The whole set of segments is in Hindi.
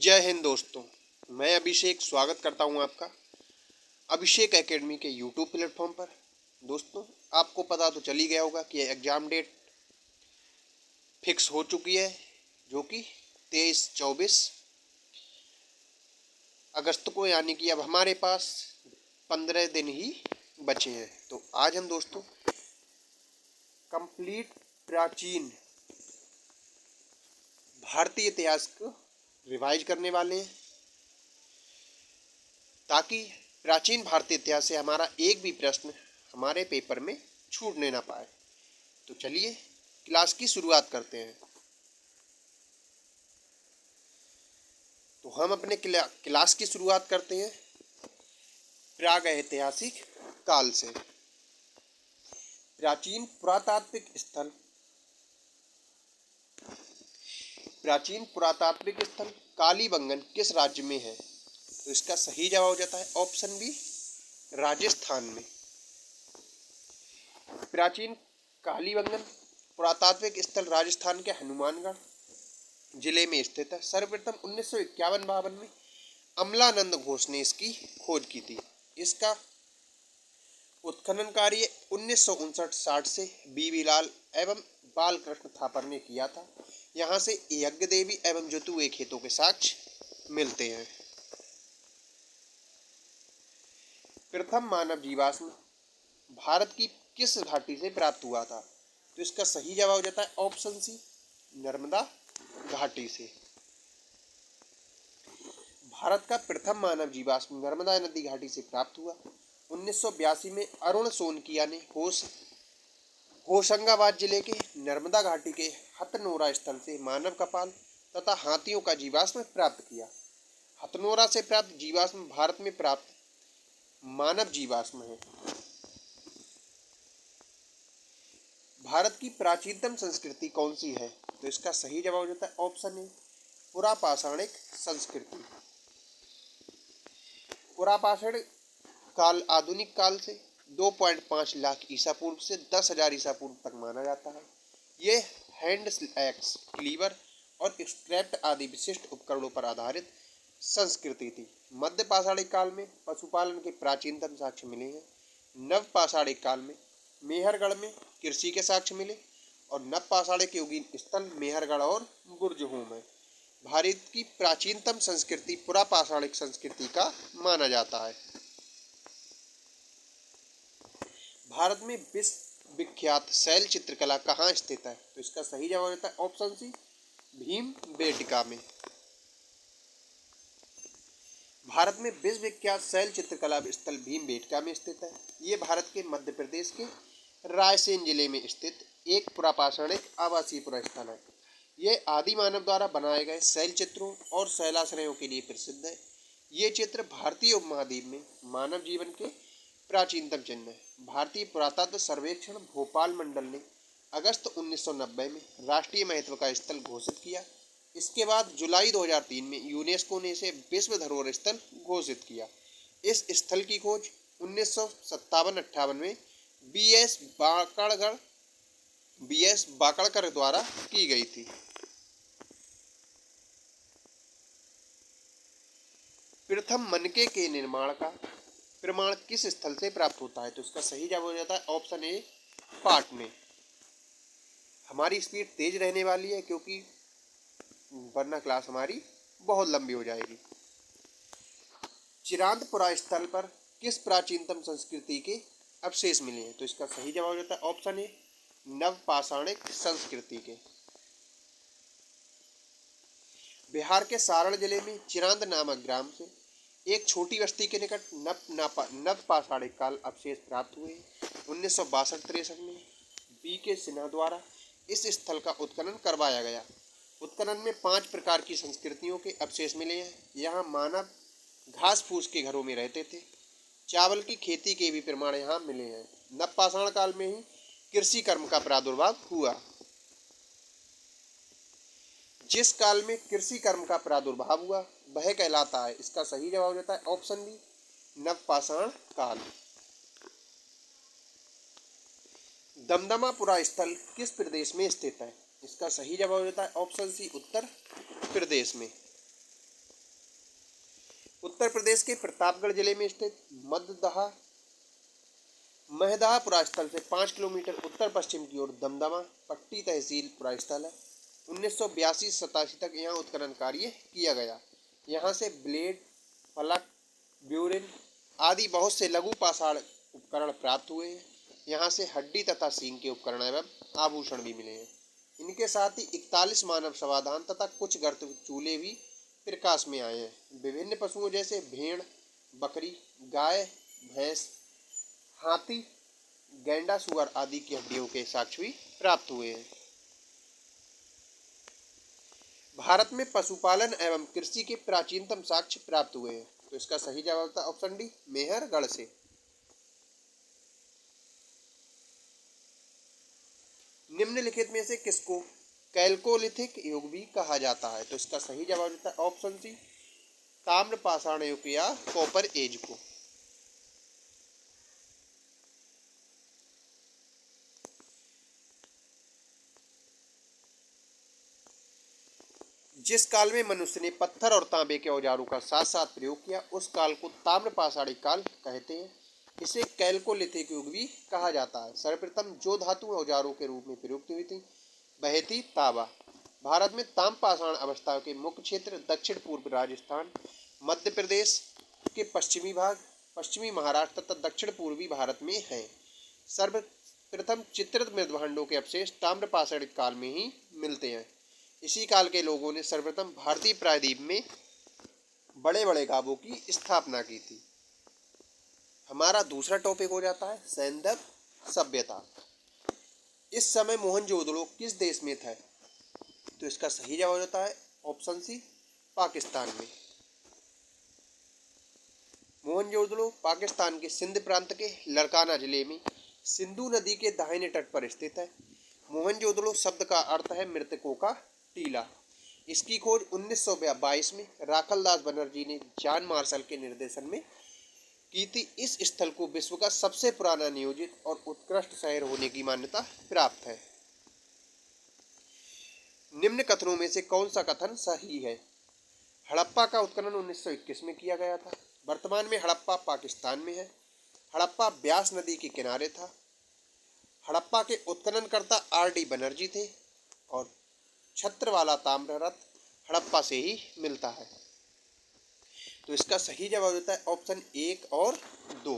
जय हिंद दोस्तों। मैं अभिषेक स्वागत करता हूं आपका अभिषेक एकेडमी के यूट्यूब प्लेटफॉर्म पर। दोस्तों, आपको पता तो चल ही गया होगा कि एग्ज़ाम डेट फिक्स हो चुकी है, जो कि 23-24 अगस्त को, यानी कि अब हमारे पास 15 दिन ही बचे हैं। तो आज हम दोस्तों कंप्लीट प्राचीन भारतीय इतिहास को रिवाइज करने वाले हैं, ताकि प्राचीन भारतीय इतिहास से हमारा एक भी प्रश्न हमारे पेपर में छूटने ना पाए। तो चलिए क्लास की शुरुआत करते हैं। तो हम अपने क्लास की शुरुआत करते हैं प्रागैतिहासिक काल से। प्राचीन पुरातात्विक स्थल कालीबंगन किस राज्य में है? तो इसका सही जवाब हो जाता है ऑप्शन बी, राजस्थान में। प्राचीन कालीबंगन पुरातात्विक स्थल राजस्थान के हनुमानगढ़ जिले में स्थित है। सर्वप्रथम 1951-52 में अमलानंद घोष ने इसकी खोज की थी। इसका उत्खनन कार्य 1959-60 से बीबी लाल एवं बालकृष्ण थापर ने किया था। यहाँ से यज्ञ देवी एवं जतुए खेतों के साक्ष्य मिलते हैं। प्रथम मानव जीवाश्म भारत की किस घाटी से प्राप्त हुआ था? तो इसका सही जवाब हो जाता है ऑप्शन सी, नर्मदा घाटी से। भारत का प्रथम मानव जीवाश्म नर्मदा नदी घाटी से प्राप्त हुआ। 1982 में अरुण सोनकिया ने होशंगाबाद जिले के नर्मदा घाटी के हथनोरा स्थल से मानव कपाल तथा हाथियों का जीवाश्म प्राप्त किया। हथनोरा से प्राप्त जीवाश्म भारत में प्राप्त मानव जीवाश्म है। भारत की प्राचीनतम संस्कृति कौन सी है? तो इसका सही जवाब हो जाता है ऑप्शन ए, पुरापाषाणिक संस्कृति। पुरापाषाण काल आधुनिक काल से 2.5 लाख ईसा पूर्व से 10,000 ईसा पूर्व तक माना जाता है। ये हैंड एक्स, क्लीवर और स्क्रैप्ट आदि विशिष्ट उपकरणों पर आधारित संस्कृति थी। मध्य पाषाणिक काल में पशुपालन के प्राचीनतम साक्ष्य मिले हैं। नव पाषाणिक काल में मेहरगढ़ में कृषि के साक्ष्य मिले और नव पाषाणिक युगीन स्थल मेहरगढ़ और बुर्जहोम है। भारत की प्राचीनतम संस्कृति पुरापाषाणिक संस्कृति का माना जाता है। भारत में विश्व विख्यात शैल चित्रकला कहाँ स्थित है? तो इसका सही जवाब होता है ऑप्शन सी, भीमबेटका में। भारत में विश्व विख्यात शैल चित्रकला स्थल भीमबेटका में स्थित है। ये भारत के मध्य प्रदेश के रायसेन जिले में स्थित एक पुरापाषाणिक आवासीय पुरस्थल है। यह आदि मानव द्वारा बनाए गए शैल चित्रों और शैलाश्रयों के लिए प्रसिद्ध है। ये चित्र भारतीय उपमहाद्वीप में मानव जीवन के प्राचीनतम चिन्ह है। भारतीय पुरातत्व सर्वेक्षण भोपाल मंडल ने अगस्त 1990 में राष्ट्रीय महत्व का स्थल घोषित किया। इसके बाद जुलाई 2003 में यूनेस्को ने इसे विश्व धरोहर स्थल घोषित किया। इस स्थल की खोज 1957-58 में बी.एस. बाकड़कर द्वारा की गई थी। प्रथम मनके के निर्माण का प्रमाण किस स्थल से प्राप्त होता है? तो इसका सही जवाब हो जाता है ऑप्शन ए, पाटने। हमारी स्पीड तेज रहने वाली है, क्योंकि वरना क्लास हमारी बहुत लंबी हो जाएगी। चिरांतपुरा स्थल पर किस प्राचीनतम संस्कृति के अवशेष मिले हैं? तो इसका सही जवाब हो जाता है ऑप्शन ए, नवपाषाणिक संस्कृति के। बिहार के सारण जिले में चिरांद नामक ग्राम से एक छोटी बस्ती के निकट नवपाषाणिक काल अवशेष प्राप्त हुए। 1962-63 में बी.के. सिन्हा द्वारा इस स्थल का उत्खनन करवाया गया। उत्खनन में 5 प्रकार की संस्कृतियों के अवशेष मिले हैं। यहाँ मानव घास फूस के घरों में रहते थे। चावल की खेती के भी प्रमाण यहाँ मिले हैं। नवपाषाण काल में ही कृषि कर्म का प्रादुर्भाव हुआ। जिस काल में कृषि कर्म का प्रादुर्भाव हुआ वह कहलाता है, इसका सही जवाब होता है ऑप्शन बी, नवपाषाण काल। दमदमापुरा स्थल किस प्रदेश में स्थित है? इसका सही जवाब होता है ऑप्शन सी, उत्तर प्रदेश में। उत्तर प्रदेश के प्रतापगढ़ जिले में स्थित मददहा महदहा पुरास्थल से 5 किलोमीटर उत्तर पश्चिम की ओर दमदमा पट्टी तहसील पुरास्थल है। 1982-87 तक यहाँ उत्खनन कार्य किया गया। यहाँ से ब्लेड, फलक, ब्यूरिन आदि बहुत से लघु पाषाण उपकरण प्राप्त हुए हैं। यहाँ से हड्डी तथा सींग के उपकरण एवं आभूषण भी मिले हैं। इनके साथ ही 41 मानव समाधान तथा कुछ गर्त चूल्हे भी प्रकाश में आए हैं। विभिन्न पशुओं जैसे भेड़, बकरी, गाय, भैंस, हाथी, गैंडा, सुअर आदि की हड्डियों के साक्ष्य भी प्राप्त हुए हैं। भारत में पशुपालन एवं कृषि के प्राचीनतम साक्ष्य प्राप्त हुए हैं। तो इसका सही जवाब था ऑप्शन डी, मेहरगढ़ से। निम्नलिखित में से किसको कैल्कोलिथिक युग भी कहा जाता है? तो इसका सही जवाब होता है ऑप्शन सी, ताम्र पाषाण युग या कॉपर एज को। जिस काल में मनुष्य ने पत्थर और तांबे के औजारों का साथ साथ प्रयोग किया उस काल को ताम्र पाषाणी काल कहते हैं। इसे कैल्कोलिथिक युग भी कहा जाता है। सर्वप्रथम जो धातु औजारों के रूप में प्रयुक्त हुई थी वह थी तांबा। भारत में ताम्र पाषाण अवस्था के मुख्य क्षेत्र दक्षिण पूर्व राजस्थान, मध्य प्रदेश के पश्चिमी भाग, पश्चिमी महाराष्ट्र तथा दक्षिण पूर्वी भारत में है। सर्वप्रथम चित्रित मृदभांडों के अवशेष ताम्र पाषाण काल में ही मिलते हैं। इसी काल के लोगों ने सर्वप्रथम भारतीय प्रायद्वीप में बड़े बड़े गांवों की स्थापना की थी। हमारा दूसरा टॉपिक हो जाता है सैंधव सभ्यता। इस समय मोहनजोदड़ो किस देश में था? तो इसका सही जवाब होता है ऑप्शन सी, पाकिस्तान में। मोहनजोदड़ो पाकिस्तान के सिंध प्रांत के लड़काना जिले में सिंधु नदी के दाहिने तट पर स्थित है। मोहनजोदड़ो शब्द का अर्थ है मृतकों का टीला। इसकी खोज 1922 में राखलदास बनर्जी ने जॉन मार्शल के निर्देशन में की थी। इस स्थल को विश्व का सबसे पुराना नियोजित और उत्कृष्ट शहर होने की मान्यता प्राप्त है। निम्न कथनों में से कौन सा कथन सही है? हड़प्पा का उत्खनन 1921 में किया गया था। वर्तमान में हड़प्पा पाकिस्तान में है। हड़प्पा ब्यास नदी के किनारे था। हड़प्पा के उत्खननकर्ता आर.डी. बनर्जी थे और छत्रवाला ताम्ररथ हड़प्पा से ही मिलता है। तो इसका सही जवाब होता है ऑप्शन 1 और 2।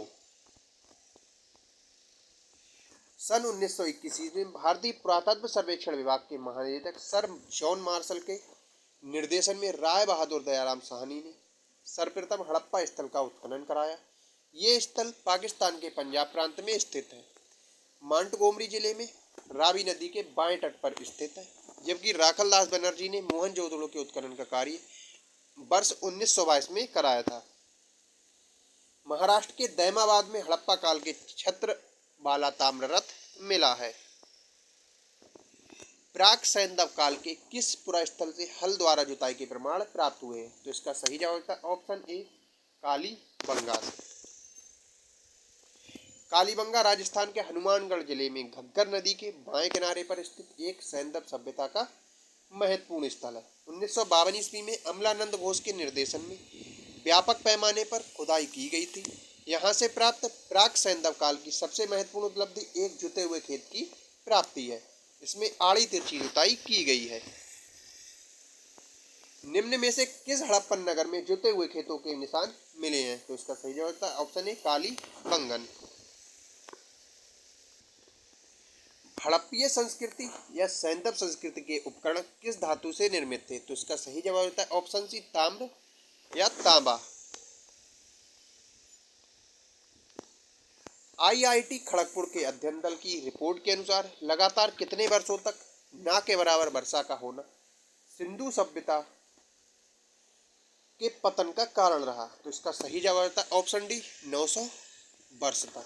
सन 1921 में भारतीय पुरातत्व सर्वेक्षण विभाग के महानिदेशक सर जॉन मार्शल के निर्देशन में राय बहादुर दयाराम साहनी ने सर्वप्रथम हड़प्पा स्थल का उत्खनन कराया। ये स्थल पाकिस्तान के पंजाब प्रांत में स्थित है। मांटगोमरी जिले में रावी नदी के बाएं तट पर स्थित है। जबकि राखलदास बनर्जी ने मोहनजोदड़ो के उत्खनन का कार्य वर्ष 1922 में कराया था। महाराष्ट्र के दैमाबाद में हड़प्पा काल के छत्रवाला ताम्ररथ मिला है। प्राक सैंधव काल के किस पुरास्थल से हल द्वारा जुताई के प्रमाण प्राप्त हुए हैं? तो इसका सही जवाब है ऑप्शन ए, कालीबंगा से। कालीबंगा राजस्थान के हनुमानगढ़ जिले में घग्गर नदी के बाएं किनारे पर स्थित एक सैंधव सभ्यता का महत्वपूर्ण स्थल है। 1952 ईस्वी में अमलानंद घोष के निर्देशन में व्यापक पैमाने पर खुदाई की गई थी। यहाँ से प्राप्त प्राक सैंधव काल की सबसे महत्वपूर्ण उपलब्धि एक जुते हुए खेत की प्राप्ति है। इसमें आड़ी तिरछी जुताई की गई है। निम्न में से किस हड़प्पन नगर में जुते हुए खेतों के निशान मिले हैं? तो इसका सही जवाब है ऑप्शन ए, कालीबंगन। हड़प्पीय संस्कृति या सैंधव संस्कृति के उपकरण किस धातु से निर्मित थे? तो इसका सही जवाब होता है ऑप्शन सी, ताम्र या तांबा। आईआईटी खड़गपुर के अध्ययन दल की रिपोर्ट के अनुसार लगातार कितने वर्षों तक ना के बराबर वर्षा का होना सिंधु सभ्यता के पतन का कारण रहा? तो इसका सही जवाब होता है ऑप्शन डी, 900 वर्ष तक।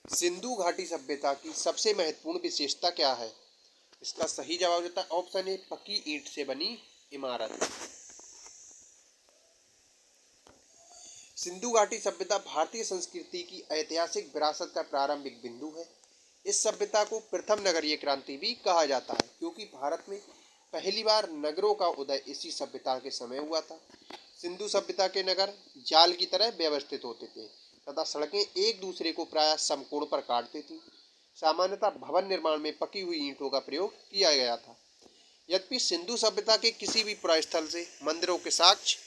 सिंधु घाटी सभ्यता की सबसे महत्वपूर्ण विशेषता क्या है? इसका सही जवाब होता है ऑप्शन ए, पक्की ईंट से बनी इमारत। सिंधु घाटी सभ्यता भारतीय संस्कृति की ऐतिहासिक विरासत का प्रारंभिक बिंदु है। इस सभ्यता को प्रथम नगरीय क्रांति भी कहा जाता है, क्योंकि भारत में पहली बार नगरों का उदय इसी सभ्यता के समय हुआ था। सिंधु सभ्यता के नगर जाल की तरह व्यवस्थित होते थे तथा सड़कें एक दूसरे को प्रायः समकोण पर काटती थी। सामान्यतः भवन निर्माण में पकी हुई ईंटों का प्रयोग किया गया था। यद्यपि सिंधु सभ्यता के किसी भी पुरास्थल से मंदिरों के साक्ष्य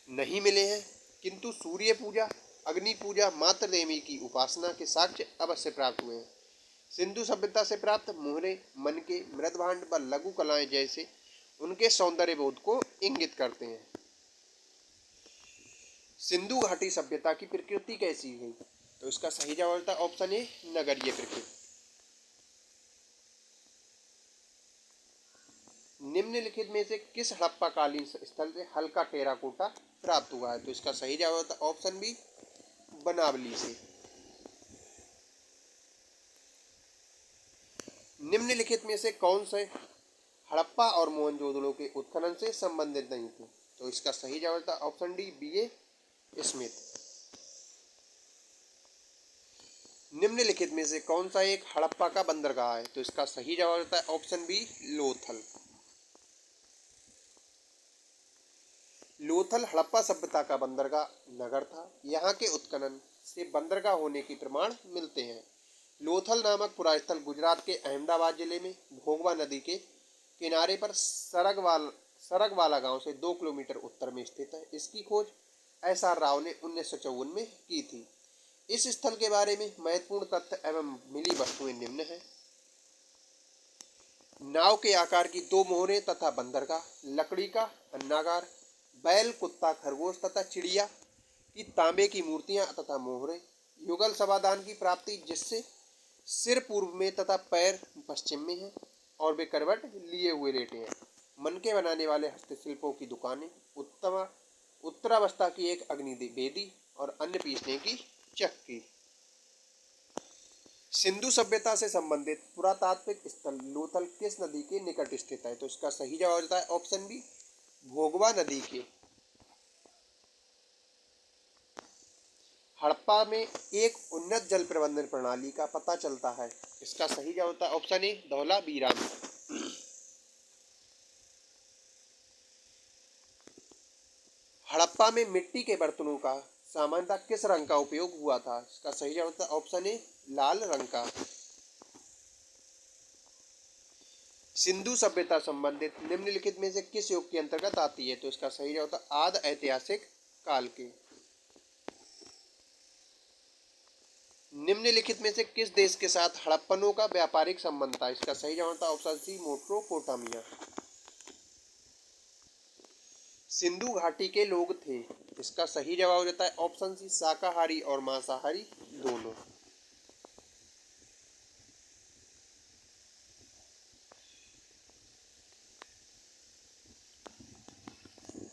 नहीं मिले हैं, किंतु सूर्य पूजा, अग्नि पूजा, मातृ देवी की उपासना के साक्ष्य अवश्य प्राप्त हुए हैं। सिंधु सभ्यता से प्राप्त मोहरे, मनके, मृदभांड व लघु कलाएं जैसे उनके सौंदर्य बोध को इंगित करते हैं। सिंधु घाटी सभ्यता की प्रकृति कैसी है? तो इसका सही जवाब होता है ऑप्शन ए, नगरीय प्रकृति। निम्नलिखित में से किस हड़प्पा कालीन स्थल से हल्का टेराकोटा प्राप्त हुआ है? तो इसका सही जवाब होता है ऑप्शन बी, बनावली से। निम्नलिखित में से कौन से हड़प्पा और मोहनजोदड़ो के उत्खनन से संबंधित नहीं थे? तो इसका सही जवाब होता है option D, B A Smith. निम्नलिखित में से कौन सा एक हड़प्पा का बंदरगाह है? तो इसका सही जवाब होता है ऑप्शन बी, लोथल। लोथल हड़प्पा सभ्यता का बंदरगाह नगर था। यहाँ के उत्खनन से बंदरगाह होने के प्रमाण मिलते हैं। लोथल नामक पुरास्थल गुजरात के अहमदाबाद जिले में भोगवा नदी के किनारे पर सरगवाला गांव से 2 किलोमीटर उत्तर में स्थित है। इसकी खोज एस.आर. राव ने 1954 में की थी। इस स्थल के बारे में महत्वपूर्ण तथ्य एवं मिली वस्तुएं निम्न हैं। नाव के आकार की 2 मोहरें तथा बंदरगाह, लकड़ी का अन्नागार, बैल, कुत्ता, खरगोश तथा चिड़िया की तांबे की मूर्तियां तथा मोहरें, युगल समाधान की प्राप्ति जिससे सिर पूर्व में तथा पैर पश्चिम में हैं और वे करवट लिए हुए लेटे हैं, मनके बनाने वाले हस्तशिल्पों की दुकानें, उत्तरावस्था की एक अग्नि वेदी और अन्न पीसने की चक्की। सिंधु सभ्यता से संबंधित पुरातात्विक स्थल लोथल किस नदी के निकट स्थित है? तो इसका सही जवाब होता है ऑप्शन बी, भोगवा नदी के। हड़प्पा में एक उन्नत जल प्रबंधन प्रणाली का पता चलता है। इसका सही जवाब होता है ऑप्शन ए, धौलावीराम। हड़प्पा में मिट्टी के बर्तनों का सामान्यतः किस रंग का उपयोग हुआ था? इसका सही जवाब होता है ऑप्शन ए, लाल रंग का। सिंधु सभ्यता संबंधित निम्नलिखित में से किस युग के अंतर्गत आती है? तो इसका सही जवाब होता है आदि ऐतिहासिक काल के। निम्नलिखित में से किस देश के साथ हड़प्पनों का व्यापारिक संबंध था? इसका सही जवाब होता है ऑप्शन सी, मेसोपोटामिया। सिंधु घाटी के लोग थे। इसका सही जवाब होता है ऑप्शन सी, शाकाहारी और मांसाहारी दोनों।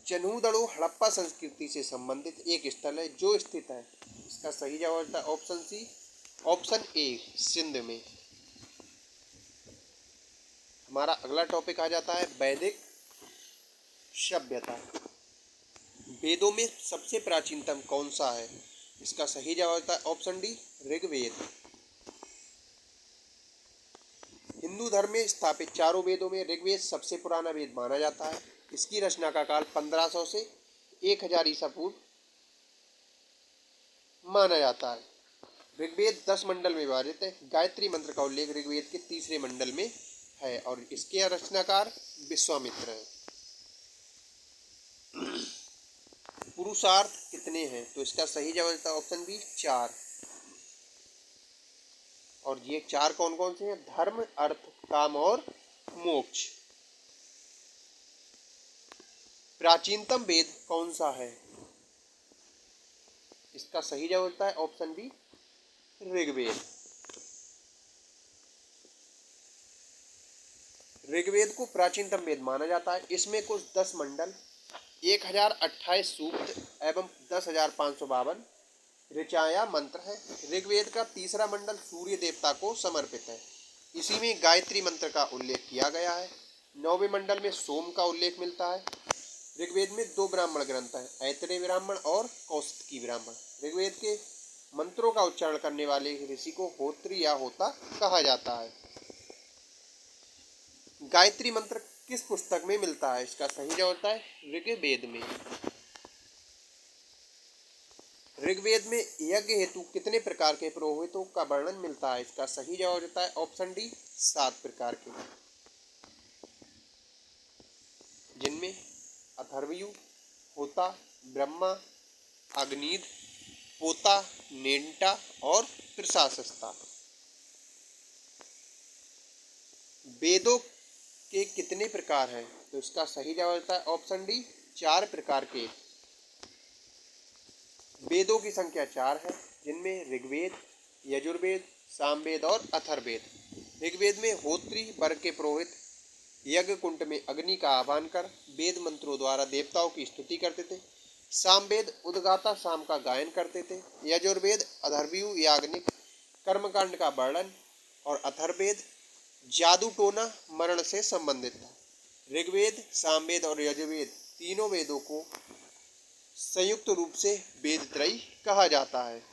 चन्हूदड़ो हड़प्पा संस्कृति से संबंधित एक स्थल है जो स्थित है। इसका सही जवाब होता है option C, option A, Sindh में। हमारा अगला टॉपिक आ जाता है वैदिक सभ्यता। वेदों में सबसे प्राचीनतम कौन सा है? इसका सही जवाब होता है ऑप्शन डी, ऋग्वेद। हिंदू धर्म में स्थापित चारों वेदों में ऋग्वेद सबसे पुराना वेद माना जाता है। इसकी रचना का काल 1500 से 1000 ईसा पूर्व माना जाता है। ऋग्वेद 10 मंडल में विभाजित है। गायत्री मंत्र का उल्लेख ऋग्वेद के 3रे मंडल में है और इसके रचनाकार विश्वामित्र हैं। पुरुषार्थ कितने हैं? तो इसका सही जवाब होता है ऑप्शन बी, 4। और ये 4 कौन कौन से हैं? धर्म, अर्थ, काम और मोक्ष। प्राचीनतम वेद कौन सा है? इसका सही जवाब होता है ऑप्शन बी, ऋग्वेद। ऋग्वेद को प्राचीनतम वेद माना जाता है। इसमें कुल 10 मंडल, 1028 सूक्त एवं 10,552 ऋचाया मंत्र है। ऋग्वेद का 3रा मंडल सूर्य देवता को समर्पित है। इसी में गायत्री मंत्र का उल्लेख किया गया है। 9वें मंडल में सोम का उल्लेख मिलता है। ऋग्वेद में दो ब्राह्मण ग्रंथ हैं, ऐतरेय ब्राह्मण और कौशिकी ब्राह्मण। ऋग्वेद के मंत्रों का उच्चारण करने वाले ऋषि को होत्री या होता कहा जाता है। गायत्री मंत्र किस पुस्तक में मिलता है? इसका सही जवाब होता है ऋग्वेद में। ऋग्वेद में यज्ञ हेतु कितने प्रकार के पुरोहितों का वर्णन मिलता है? इसका सही जवाब होता है ऑप्शन डी 7 प्रकार के, जिनमें अथर्वयु, होता, ब्रह्मा, अग्निद, पोता, नेंटा और त्रिशास्ता। वेदों के कितने प्रकार हैं? तो इसका सही जवाब होता है ऑप्शन डी 4 प्रकार के। वेदों की संख्या 4 है, जिनमें ऋग्वेद, यजुर्वेद, सामवेद और अथर्ववेद। ऋग्वेद में होत्री वर्ग के पुरोहित यज्ञ कुंड में अग्नि का आह्वान कर वेद मंत्रों द्वारा देवताओं की स्तुति करते थे। सामवेद उद्गाता साम का गायन करते थे। यजुर्वेद अथर्वयु याग्निक कर्मकांड का वर्णन और अथर्ववेद जादू टोना मरण से संबंधित था। ऋग्वेद, सामवेद और यजुर्वेद तीनों वेदों को संयुक्त रूप से वेद त्रयी कहा जाता है।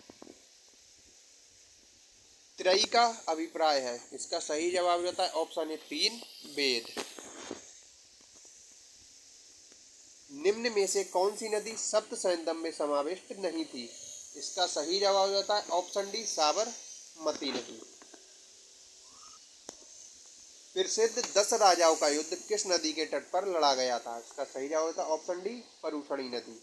त्रयी का अभिप्राय है, इसका सही जवाब होता है ऑप्शन ए 3 वेद। निम्न में से कौन सी नदी सप्त सैंदम में समाविष्ट नहीं थी? इसका सही जवाब होता है ऑप्शन डी साबरमती नदी। प्रसिद्ध 10 राजाओं का युद्ध किस नदी के तट पर लड़ा गया था? इसका सही जवाब होता है ऑप्शन डी परुषणी नदी।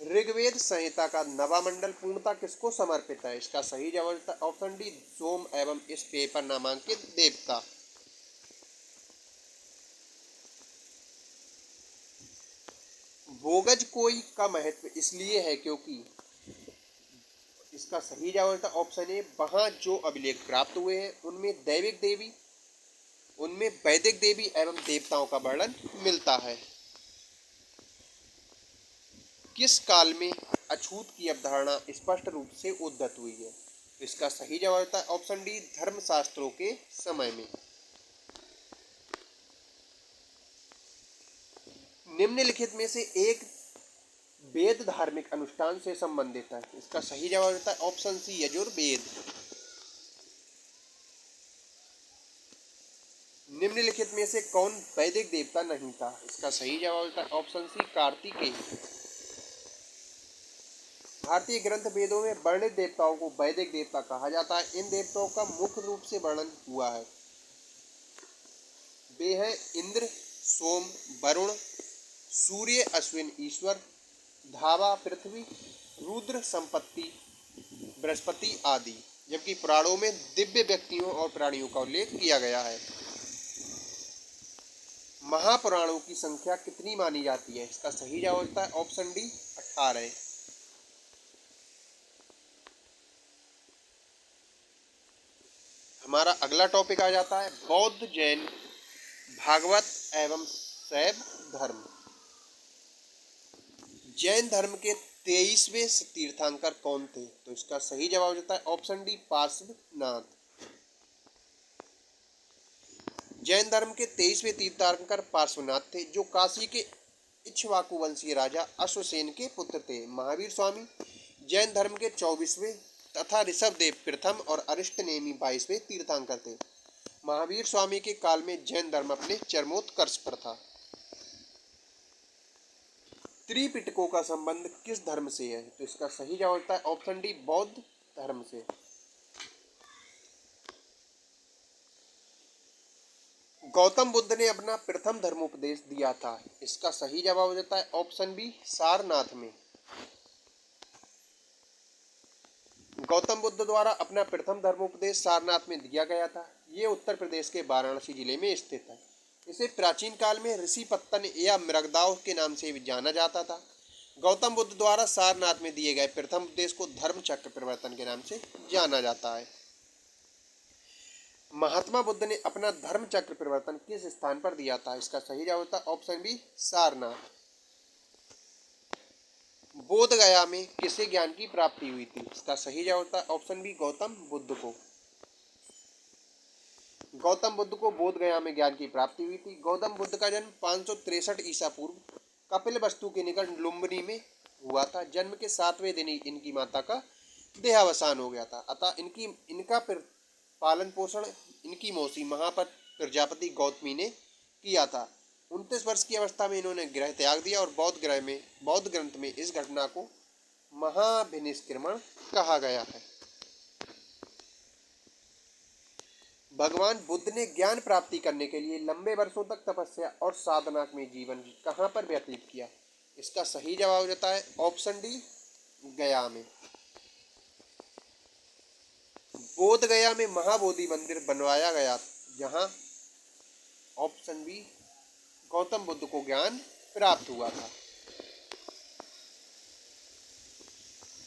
ऋग्वेद संहिता का नवामंडल पूर्णता किसको समर्पित है? इसका सही जवाब होता है ऑप्शन डी सोम एवं इस पेपर नामांकित देवता। भोगज कोई का महत्व इसलिए है क्योंकि, इसका सही जवाब होता है ऑप्शन ए वहां जो अभिलेख प्राप्त हुए हैं उनमें वैदिक देवी एवं देवताओं का वर्णन मिलता है। किस काल में अछूत की अवधारणा स्पष्ट रूप से उद्धत हुई है? इसका सही जवाब होता है ऑप्शन डी धर्मशास्त्रों के समय में। निम्नलिखित में से एक वेद धार्मिक अनुष्ठान से संबंधित है। इसका सही जवाब होता है ऑप्शन सी यजुर्वेद। निम्नलिखित में से कौन वैदिक देवता नहीं था? इसका सही जवाब होता है ऑप्शन सी कार्तिकेय। भारतीय ग्रंथ वेदों में वर्णित देवताओं को वैदिक देवता कहा जाता है। इन देवताओं का मुख्य रूप से वर्णन हुआ है। वे हैं इंद्र, सोम, वरुण, सूर्य, अश्विन, ईश्वर, धावा, पृथ्वी, रुद्र, संपत्ति, बृहस्पति आदि। जबकि पुराणों में दिव्य व्यक्तियों और प्राणियों का उल्लेख किया गया है। महापुराणों की संख्या कितनी मानी जाती है? इसका सही जवाब होता है ऑप्शन डी 18। हमारा अगला टॉपिक आ जाता है बौद्ध, जैन, भागवत एवं शैव धर्म। जैन धर्म के 23वें तीर्थंकर कौन थे? तो इसका सही जवाब होता है ऑप्शन डी पार्श्वनाथ। जैन धर्म के 23वें तीर्थंकर पार्श्वनाथ थे, जो काशी के इक्ष्वाकु वंशीय राजा अश्वसेन के पुत्र थे। महावीर स्वामी जैन धर्म के 24वें तथा ऋषभदेव प्रथम और अरिष्टनेमि 22वें तीर्थंकर थे। महावीर स्वामी के काल में जैन धर्म अपने चरमोत्कर्ष पर था। त्रिपिटकों का संबंध किस धर्म से है? तो इसका सही जवाब होता है ऑप्शन डी बौद्ध धर्म से। गौतम बुद्ध ने अपना प्रथम धर्मोपदेश दिया था। इसका सही जवाब होता है ऑप्शन बी सारनाथ में। गौतम बुद्ध द्वारा अपना प्रथम धर्मोपदेश सारनाथ में दिया गया था। ये उत्तर प्रदेश के वाराणसी जिले में स्थित है। इसे प्राचीन काल में ऋषि पत्तन या मृगदाव के नाम से भी जाना जाता था। गौतम बुद्ध द्वारा सारनाथ में दिए गए प्रथम उपदेश को धर्म चक्र प्रवर्तन के नाम से जाना जाता है। महात्मा बुद्ध ने अपना धर्म चक्र प्रवर्तन किस स्थान पर दिया था? इसका सही जवाब होता है ऑप्शन बी सारनाथ। बोध गया में किसे ज्ञान की प्राप्ति हुई थी? इसका सही जवाब होता है ऑप्शन बी गौतम बुद्ध को। गौतम बुद्ध को बोध गया में ज्ञान की प्राप्ति हुई थी। गौतम बुद्ध का जन्म 563 ईसा पूर्व कपिलवस्तु के निकट लुम्बिनी में हुआ था। जन्म के 7वें दिन ही इनकी माता का देहावसान हो गया था। अतः इनका पालन पोषण इनकी मौसी प्रजापति गौतमी ने किया था। 29 वर्ष की अवस्था में इन्होंने गृह त्याग दिया और बौद्ध ग्रंथ में इस घटना को महाभिनिष्क्रमण कहा गया है। भगवान बुद्ध ने ज्ञान प्राप्ति करने के लिए लंबे वर्षों तक तपस्या और साधना में जीवन कहाँ पर व्यतीत किया? इसका सही जवाब देता है ऑप्शन डी, गया में। बोध गया में महाबोधि मंदिर बनवाया गया, जहाँ ऑप्शन बी गौतम बुद्ध को ज्ञान प्राप्त हुआ था।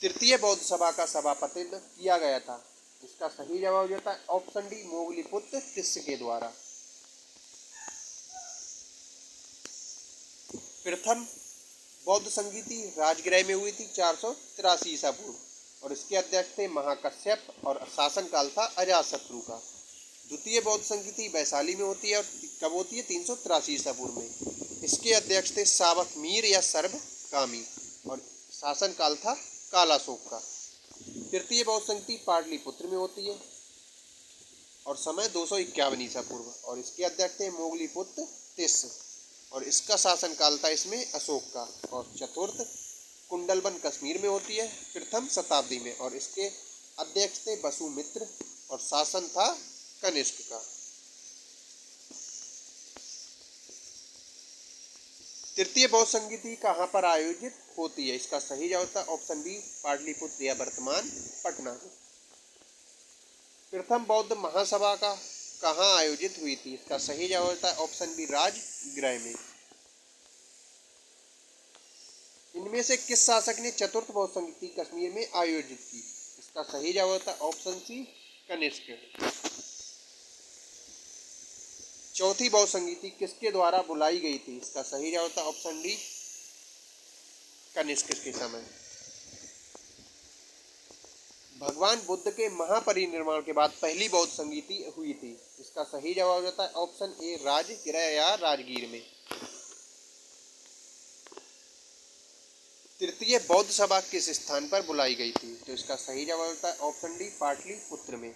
तृतीय बौद्ध सभा का सभापतित्व किया गया था। इसका सही जवाब देता है ऑप्शन डी, मोगलीपुत्र तिस्य के द्वारा। प्रथम बौद्ध संगीति राजगृह में हुई थी 483 ईसा पूर्व और इसके अध्यक्ष थे महाकश्यप और शासनकाल था अजातशत्रु का। द्वितीय बौद्ध संगीति वैशाली में होती है और कब होती है? 383 ईसा पूर्व में। इसके अध्यक्ष थे सावक मीर या सर्वकामी और शासनकाल था कालाशोक का। तृतीय बौद्ध संगीति पाटलिपुत्र में होती है और समय 251 ईसा पूर्व और इसके अध्यक्ष थे मोगलीपुत्र तिस्य और इसका शासनकाल था इसमें अशोक का। और चतुर्थ कुंडलवन कश्मीर में होती है प्रथम शताब्दी में और इसके अध्यक्ष थे वसुमित्र और शासन था कनिष्क का। तृतीय बौद्ध संगीति कहाँ पर आयोजित होती है? इसका सही जवाब था ऑप्शन बी, पाटलिपुत्र या वर्तमान पटना। प्रथम बौद्ध महासभा का कहाँ आयोजित हुई थी? इसका सही जवाब था ऑप्शन बी, राजगृह में। इनमें से किस शासक ने चतुर्थ बौद्ध संगीति कश्मीर में आयोजित की? इसका सही जवाब था ऑप्शन सी, कनिष्क। चौथी बौद्ध संगीति किसके द्वारा बुलाई गई थी? इसका सही जवाब था ऑप्शन डी, कनिष्क के समय। भगवान बुद्ध के महापरिनिर्वाण के बाद पहली बौद्ध संगीति हुई थी। इसका सही जवाब होता है ऑप्शन ए, राजगृह या राजगीर में। तृतीय बौद्ध सभा किस स्थान पर बुलाई गई थी? तो इसका सही जवाब होता है ऑप्शन डी, पाटलिपुत्र में।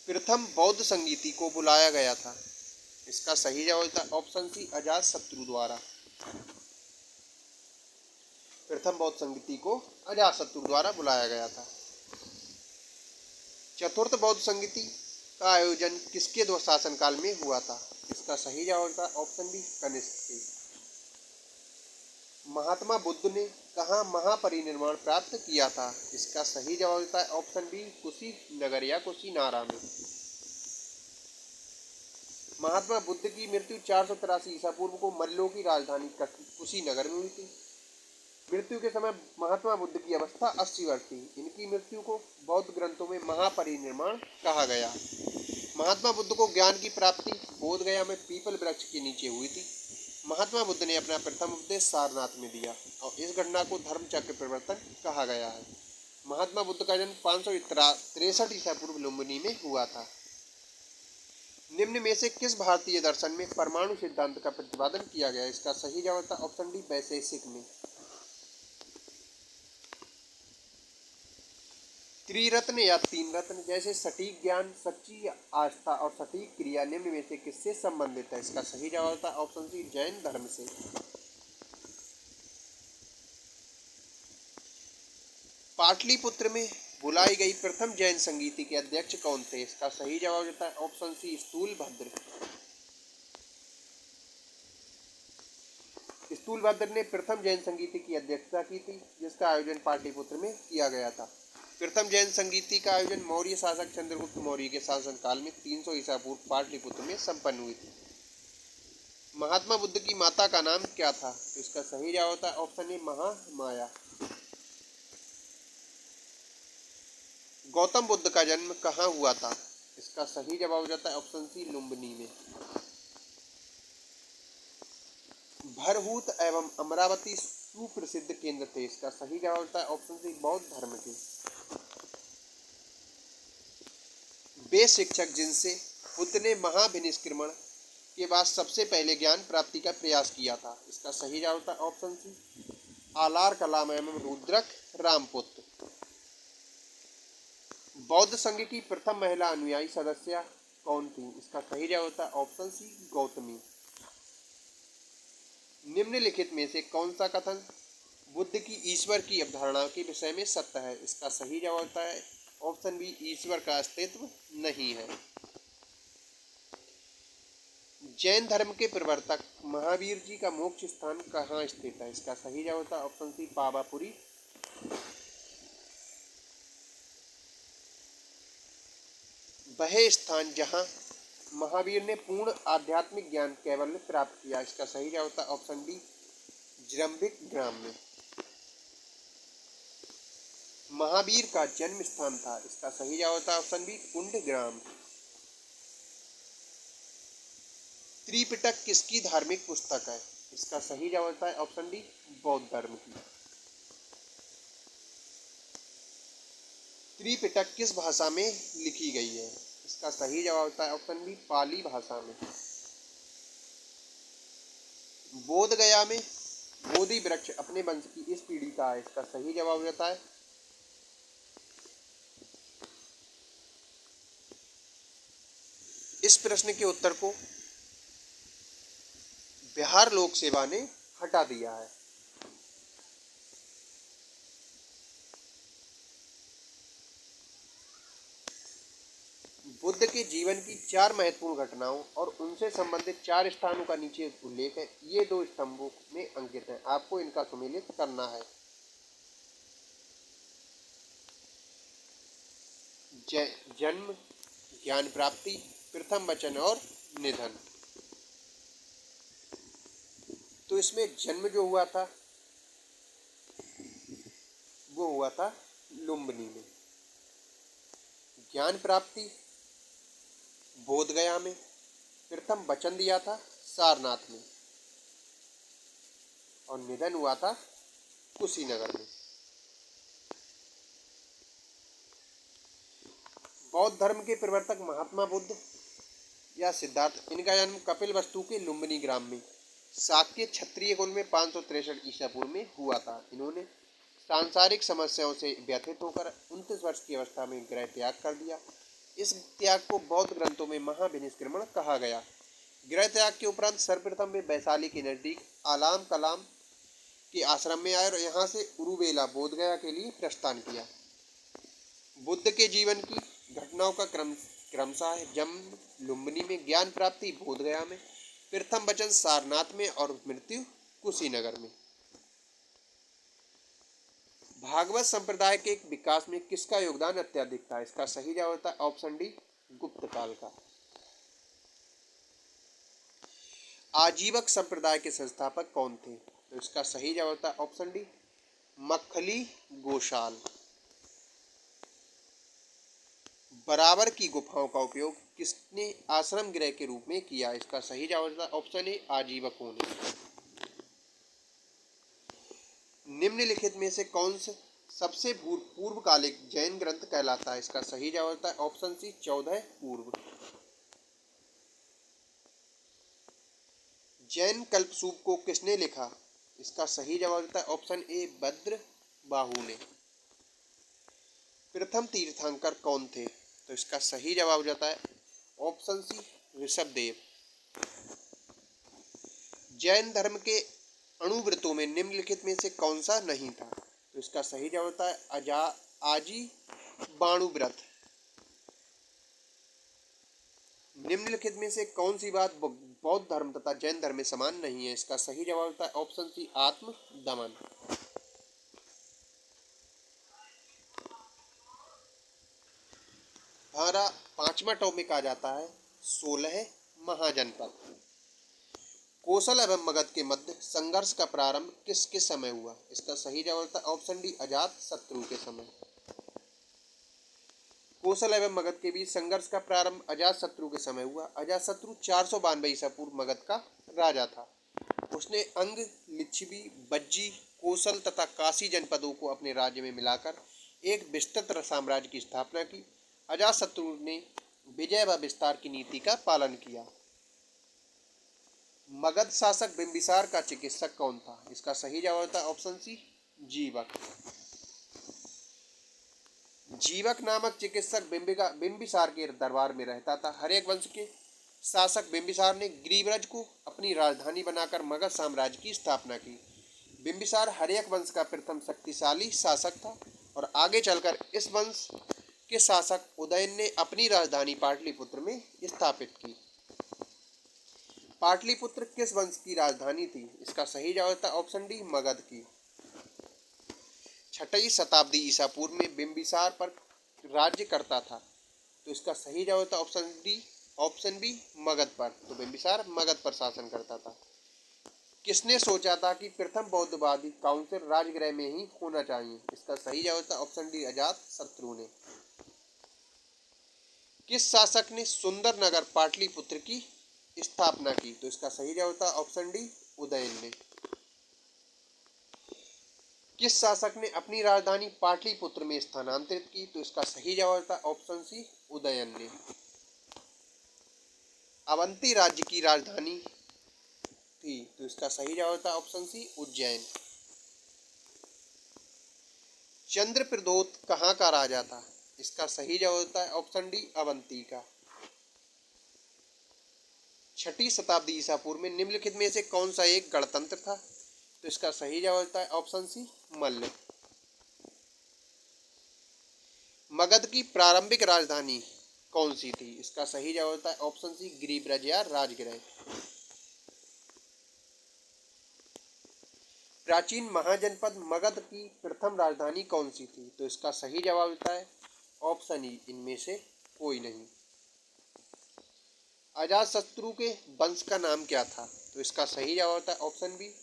प्रथम बौद्ध संगीति को बुलाया गया था। इसका सही जवाब था ऑप्शन सी, अजातशत्रु द्वारा। प्रथम बौद्ध संगीति को अजातशत्रु द्वारा बुलाया गया था। चतुर्थ बौद्ध संगीति का आयोजन किसके दो शासनकाल में हुआ था? इसका सही जवाब था ऑप्शन बी, कनिष्क के। महात्मा बुद्ध ने कहाँ महापरिनिर्वाण प्राप्त किया था? इसका सही जवाब था ऑप्शन बी, कुशीनगर या कुशीनारा में। महात्मा बुद्ध की मृत्यु 483 ईसा पूर्व को मल्लों की राजधानी कुशीनगर में हुई थी। मृत्यु के समय महात्मा बुद्ध की अवस्था 80 वर्ष थी। इनकी मृत्यु को बौद्ध ग्रंथों में महापरिनिर्वाण कहा गया। महात्मा बुद्ध को ज्ञान की प्राप्ति बोध गया में पीपल वृक्ष के नीचे हुई थी। महात्मा बुद्ध ने अपना प्रथम उपदेश सारनाथ में दिया और इस घटना को धर्मचक्र परिवर्तन कहा गया है। महात्मा बुद्ध का जन्म 563 ईसा पूर्व लुम्बिनी में हुआ था। निम्न में से किस भारतीय दर्शन में परमाणु सिद्धांत का प्रतिपादन किया गया? इसका सही जवाब था ऑप्शन डी, वैशेषिक में। त्रिरत्न या तीन रत्न जैसे सटीक ज्ञान, सच्ची आस्था और सटीक क्रिया निम्न में से किससे संबंधित है? इसका सही जवाब था ऑप्शन सी, जैन धर्म से। पाटलिपुत्र में बुलाई गई प्रथम जैन संगीति के अध्यक्ष कौन थे? इसका सही जवाब देता है ऑप्शन सी, स्थूलभद्र। स्थूलभद्र ने प्रथम जैन संगीति की अध्यक्षता की थी, जिसका आयोजन पाटलिपुत्र में किया गया था। प्रथम जैन संगीति का आयोजन मौर्य शासक चंद्रगुप्त मौर्य के शासनकाल में 300 ईसा पूर्व पाटलिपुत्र में संपन्न हुई थी। महात्मा बुद्ध की माता का नाम क्या था? तो इसका सही जवाब होता है ऑप्शन ए, महामाया। गौतम बुद्ध का जन्म कहाँ हुआ था? इसका सही जवाब हो जाता है ऑप्शन सी, लुम्बिनी में। भरहूत एवं अमरावती सुप्रसिद्ध केंद्र थे। इसका सही जवाब होता है ऑप्शन सी, बौद्ध धर्म के। वे शिक्षक जिनसे बुद्ध ने महाभिनिष्क्रमण के बाद सबसे पहले ज्ञान प्राप्ति का प्रयास किया था। इसका सही जवाब होता है ऑप्शन सी, आलार कलाम एवं रुद्रक रामपुत्र। बौद्ध संघ की प्रथम महिला अनुयायी सदस्य कौन थी? इसका सही जवाब होता है ऑप्शन सी, गौतमी। निम्नलिखित में से कौन सा कथन बुद्ध की ईश्वर की अवधारणा के विषय में सत्य है? इसका सही जवाब होता है ऑप्शन बी, ईश्वर का अस्तित्व नहीं है। जैन धर्म के प्रवर्तक महावीर जी का मोक्ष स्थान कहाँ स्थित है? इसका सही जवाब होता है ऑप्शन सी, पावापुरी। वह स्थान जहाँ महावीर ने पूर्ण आध्यात्मिक ज्ञान कैवल्य प्राप्त किया। इसका सही जवाब होता है ऑप्शन बी, जृंभिक ग्राम में। महावीर का जन्म स्थान था। इसका सही जवाब होता है ऑप्शन बी, कुंडग्राम। त्रिपिटक किसकी धार्मिक पुस्तक है? इसका सही जवाब होता है ऑप्शन डी, बौद्ध धर्म की। त्रिपिटक किस भाषा में लिखी गई है? इसका सही जवाब होता है ऑप्शन बी, पाली भाषा में। बोध गया में बोधि वृक्ष अपने वंश की इस पीढ़ी का है। इसका सही जवाब होता है इस प्रश्न के उत्तर को बिहार लोक सेवा ने हटा दिया है। बुद्ध के जीवन की 4 महत्वपूर्ण घटनाओं और उनसे संबंधित 4 स्थानों का नीचे उल्लेख है। ये 2 स्तंभों में अंकित हैं। आपको इनका सुमेलित करना है। जन्म, ज्ञान प्राप्ति, प्रथम वचन और निधन। तो इसमें जन्म जो हुआ था वो हुआ था लुम्बिनी में। ज्ञान प्राप्ति बोध गया में। प्रथम वचन दिया था सारनाथ में। और निधन हुआ था कुशीनगर में। बौद्ध धर्म के प्रवर्तक महात्मा बुद्ध या सिद्धार्थ, इनका जन्म कपिलवस्तु के लुम्बिनी ग्राम में शाक्य क्षत्रिय कुल में 563 ईसा पूर्व में हुआ था। इन्होंने सांसारिक समस्याओं से व्यथित होकर 29 वर्ष की अवस्था में गृह त्याग कर दिया। इस त्याग को बौद्ध ग्रंथों में महाभिनिष्क्रमण कहा गया। गृह त्याग के उपरांत सर्वप्रथम वे वैशाली के नजदीक आलाम कलाम के आश्रम में आए और यहाँ से उरुवेला बोधगया के लिए प्रस्थान किया। बुद्ध के जीवन की घटनाओं का क्रमशः जन्म लुम्बिनी में, ज्ञान प्राप्ति बोधगया में, प्रथम वचन सारनाथ में और मृत्यु कुशीनगर में। भागवत संप्रदाय के विकास में किसका योगदान अत्यधिक था? इसका सही जवाब होता है ऑप्शन डी, गुप्त काल का। आजीवक संप्रदाय के संस्थापक कौन थे? तो इसका सही जवाब होता है ऑप्शन डी, मक्खली गोशाल। बराबर की गुफाओं का उपयोग किसने आश्रम गृह के रूप में किया? इसका सही जवाब होता है ऑप्शन ए, आजीवकों ने। निम्नलिखित में से कौन से सबसे पूर्वकालिक जैन ग्रंथ कहलाता है? इसका सही जवाब होता है ऑप्शन सी, 14 पूर्व। जैन कल्पसूप को किसने लिखा? इसका सही जवाब होता है ऑप्शन ए, भद्र बाहु ने। प्रथम तीर्थंकर कौन थे? तो इसका सही जवाब हो जाता है ऑप्शन सी, ऋषभदेव। जैन धर्म के अणुव्रतों में निम्नलिखित में से कौन सा नहीं था? तो इसका सही जवाब होता है आजी बाणु व्रत। निम्नलिखित में से कौन सी बात बौद्ध धर्म तथा जैन धर्म में समान नहीं है? इसका सही जवाब होता है ऑप्शन सी, आत्म दमन। हमारा 5वां टॉपिक आ जाता है 16 महाजनपद। कौशल एवं मगध के मध्य संघर्ष का प्रारंभ किसके समय हुआ? इसका सही जवाब होता है ऑप्शन डी, अजात शत्रु के समय। कौशल एवं मगध के बीच संघर्ष का प्रारंभ अजात शत्रु के समय हुआ। अजात शत्रु 492 ईसा पूर्व मगध का राजा था। उसने अंग, लिच्छवी, बज्जी, कौशल तथा काशी जनपदों को अपने राज्य में मिलाकर एक विस्तृत साम्राज्य की स्थापना की। अजातशत्रु ने विजय व विस्तार की नीति का पालन किया। मगध शासक बिंबिसार का चिकित्सक कौन था? इसका सही जवाब होता है ऑप्शन सी, जीवक। जीवक नामक चिकित्सक बिंबिसार के दरबार में रहता था। हर्यक वंश के शासक बिंबिसार ने गिरिव्रज को अपनी राजधानी बनाकर मगध साम्राज्य की स्थापना की। बिंबिसार हर्यक वंश का प्रथम शक्तिशाली शासक था और आगे चलकर इस वंश के शासक उदयन ने अपनी राजधानी पाटलिपुत्र में स्थापित की। पाटलिपुत्र किस वंश की राजधानी थी? इसका सही जवाब था ऑप्शन डी, मगध की। 6वीं शताब्दी ईसा पूर्व में बिंबिसार पर राज्य करता था, तो इसका सही जवाब था option D, option B, Magadh पर। तो बिंबिसार मगध पर शासन करता था। किसने सोचा था कि प्रथम बौद्धवादी काउंसिल राजगृह में ही होना चाहिए? इसका सही जवाब था ऑप्शन डी, अजात शत्रु ने। किस शासक ने सुंदर नगर पाटलिपुत्र की स्थापना की? तो इसका सही जवाब था ऑप्शन डी, उदयन ने। किस शासक ने अपनी राजधानी पाटलिपुत्र में स्थानांतरित की? तो इसका सही जवाब था ऑप्शन सी, उदयन ने। अवंती राज्य की राजधानी थी, तो इसका सही जवाब था ऑप्शन सी, उज्जैन। चंद्रप्रद्योत कहाँ का राजा था? इसका सही जवाब होता है ऑप्शन डी, अवंती का। 6वीं शताब्दी ईसा पूर्व में निम्नलिखित में से कौन सा एक गणतंत्र था? तो इसका सही जवाब होता है ऑप्शन सी, मल्ल। मगध की प्रारंभिक राजधानी कौन सी थी? इसका सही जवाब होता है ऑप्शन सी, गिरिब्रज या राजगृह। प्राचीन महाजनपद मगध की प्रथम राजधानी कौन सी थी? तो इसका सही जवाब होता है ऑप्शन ई, इनमें से कोई नहीं। अजातशत्रु के वंश का नाम क्या था? तो इसका सही जवाब होता है ऑप्शन बी,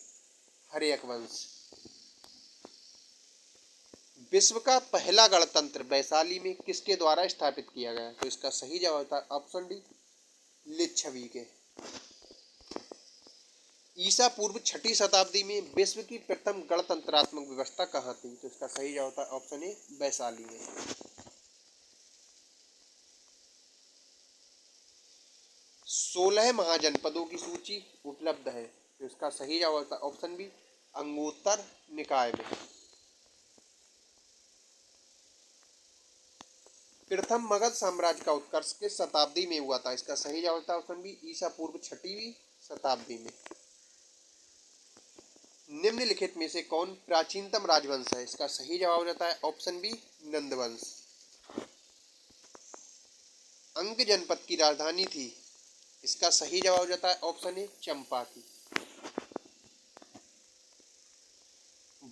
हर्यक वंश। विश्व का पहला गणतंत्र वैशाली में किसके द्वारा स्थापित किया गया? तो इसका सही जवाब होता है ऑप्शन डी, लिच्छवी के। ईसा पूर्व 6वीं शताब्दी में विश्व की प्रथम गणतंत्रात्मक व्यवस्था कहाँ थी? तो इसका सही जवाब होता है ऑप्शन ए, वैशाली में। 16 महाजनपदों की सूची उपलब्ध है, तो इसका सही जवाब होता है ऑप्शन बी, अंगुत्तर निकाय में। प्रथम मगध साम्राज्य का उत्कर्ष किस शताब्दी में हुआ था? इसका सही जवाब होता है ऑप्शन बी, ईसा पूर्व 6वीं शताब्दी में। निम्नलिखित में से कौन प्राचीनतम राजवंश है? इसका सही जवाब हो जाता है ऑप्शन बी, नंदवंश। अंग जनपद की राजधानी थी, इसका सही जवाब हो जाता है ऑप्शन ए, चंपा की।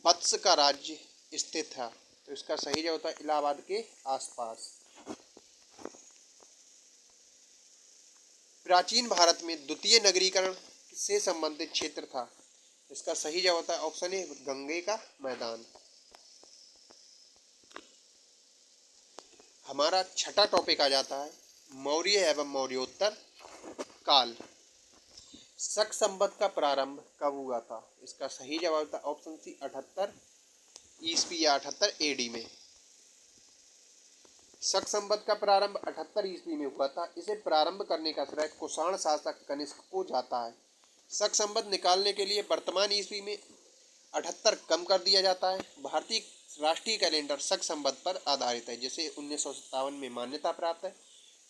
वत्स का राज्य स्थित था, तो इसका सही जवाब होता है इलाहाबाद के आसपास। प्राचीन भारत में द्वितीय नगरीकरण से संबंधित क्षेत्र था, इसका सही जवाब होता है ऑप्शन ए, गंगे का मैदान। हमारा छठा टॉपिक आ जाता है मौर्य एवं मौर्योत्तर काल। शक संवत का प्रारंभ कब हुआ था? इसका सही जवाब होता है ऑप्शन सी, 78 ईस्वी या 78 एडी में। शक संवत का प्रारंभ 78 ईस्वी में हुआ था। इसे प्रारंभ करने का श्रेय कुषाण शासक कनिष्क को जाता है। शक संवत निकालने के लिए वर्तमान ईस्वी में 78 कम कर दिया जाता है। भारतीय राष्ट्रीय कैलेंडर शक संवत पर आधारित है, जिसे 1957 में मान्यता प्राप्त है।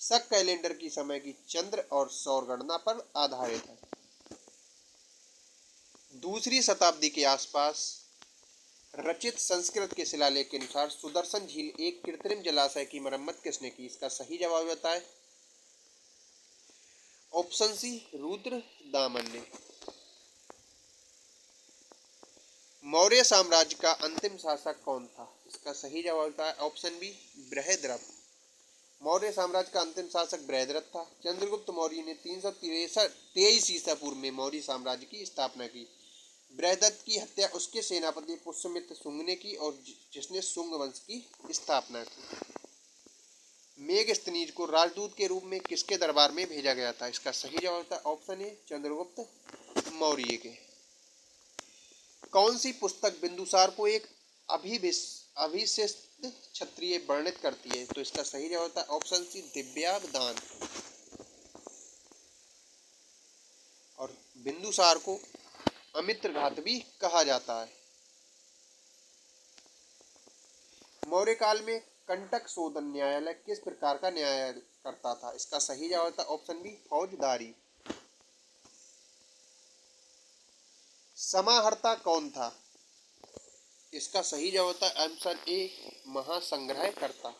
शक कैलेंडर की समय की चंद्र और सौर गणना पर आधारित है। दूसरी शताब्दी के आसपास रचित संस्कृत के शिलालेख के अनुसार सुदर्शन झील एक कृत्रिम जलाशय की मरम्मत किसने की? इसका सही जवाब होता है ऑप्शन सी, रुद्र दामन ने। मौर्य साम्राज्य का अंतिम शासक कौन था? इसका सही जवाब होता है ऑप्शन बी, बृहद्रथ। मौर्य साम्राज्य का अंतिम शासक बृहद्रथ था। चंद्रगुप्त मौर्य ने 323 ईसा पूर्व में मौर्य साम्राज्य की स्थापना की। बृहद्रथ की हत्या उसके सेनापति पुष्यमित्र शुंग ने की, और जिसने शुंग वंश की स्थापना की। मेगस्थनीज को राजदूत के रूप में किसके दरबार में भेजा गया था? इसका सही जवाब था ऑप्शन ए, चंद्रगुप्त मौर्य के। कौन सी पुस्तक बिंदुसार को एक अभिषिक्त क्षत्रिय वर्णित करती है? तो इसका सही जवाब होता है ऑप्शन सी दिव्यादान। और बिंदुसार को अमित्रघात भी कहा जाता है। मौर्य काल में कंटक शोधन न्यायालय किस प्रकार का न्याय करता था? इसका सही जवाब होता है ऑप्शन बी फौजदारी। समाहर्ता कौन था? इसका सही जवाब होता है ऑप्शन ए महासंग्रहकर्ता।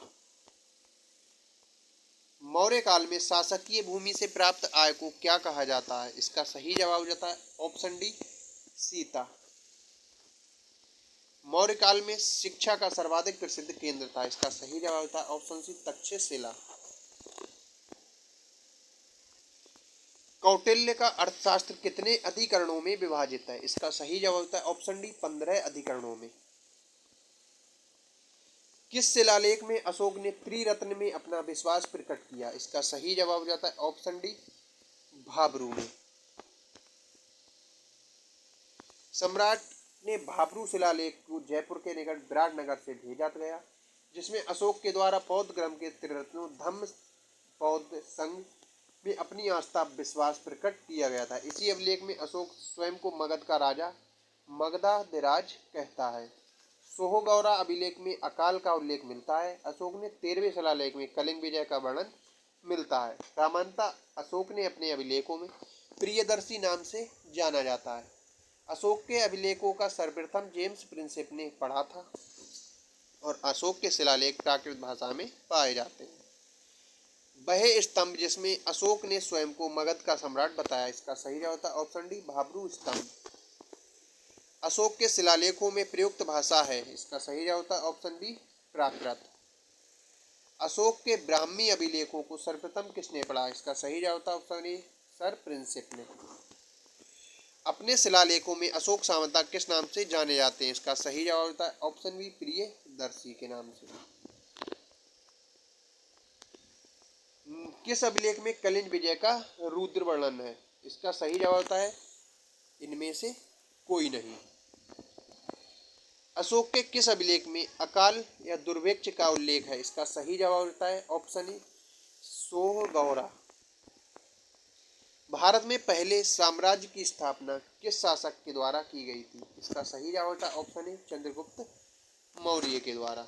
मौर्य काल में शासकीय भूमि से प्राप्त आय को क्या कहा जाता है? इसका सही जवाब हो जाता है ऑप्शन डी सीता। मौर्य काल में शिक्षा का सर्वाधिक प्रसिद्ध केंद्र था? इसका सही जवाब होता है ऑप्शन सी तक्षशिला। कौटिल्य का अर्थशास्त्र कितने अधिकरणों में विभाजित है? इसका सही जवाब होता है ऑप्शन डी 15 अधिकरणों में। किस शिलालेख में अशोक ने त्रिरत्न में अपना विश्वास प्रकट किया? इसका सही जवाब हो जाता है ऑप्शन डी भाब्रू में। सम्राट ने भाब्रू शिलालेख को जयपुर के निकट विराटनगर से भेजा गया, जिसमें अशोक के द्वारा बौद्ध धर्म के त्रिरत्नों धम्म बौद्ध संघ में अपनी आस्था विश्वास प्रकट किया गया था। इसी अभिलेख में अशोक स्वयं को मगध का राजा मगधाधिराज कहता है। सोहगौरा अभिलेख में अकाल का उल्लेख मिलता है। अशोक ने 13वें शिलालेख में कलिंग विजय का वर्णन मिलता है। सामान्यतः अशोक ने अपने अभिलेखों में प्रियदर्शी नाम से जाना जाता है। अशोक के अभिलेखों का सर्वप्रथम जेम्स प्रिंसेप ने पढ़ा था और अशोक के शिलालेख प्राकृत भाषा में पाए जाते हैं। वह स्तंभ जिसमें अशोक ने स्वयं को मगध का सम्राट बताया, इसका सही जवाब होता है ऑप्शन डी भाब्रू स्तंभ। अशोक के शिलालेखों में प्रयुक्त भाषा है, इसका सही जवाब होता है ऑप्शन बी प्राकृत। अशोक के ब्राह्मी अभिलेखों को सर्वप्रथम किसने पढ़ा? इसका सही जवाब होता है ऑप्शन ए सर प्रिंसेप ने। अपने शिलालेखों में अशोक सामंता किस नाम से जाने जाते हैं? इसका सही जवाब होता है ऑप्शन बी प्रियदर्शी के नाम से। किस अभिलेख में कलिंग विजय का रुद्र वर्णन है? इसका सही जवाब होता है इनमें से कोई नहीं। अशोक के किस अभिलेख में अकाल या दुर्भिक्ष का उल्लेख है? इसका सही जवाब होता है ऑप्शन ए सोहगौरा। भारत में पहले साम्राज्य की स्थापना किस शासक के द्वारा की गई थी? इसका सही जवाब होता है ऑप्शन ए चंद्रगुप्त मौर्य के द्वारा।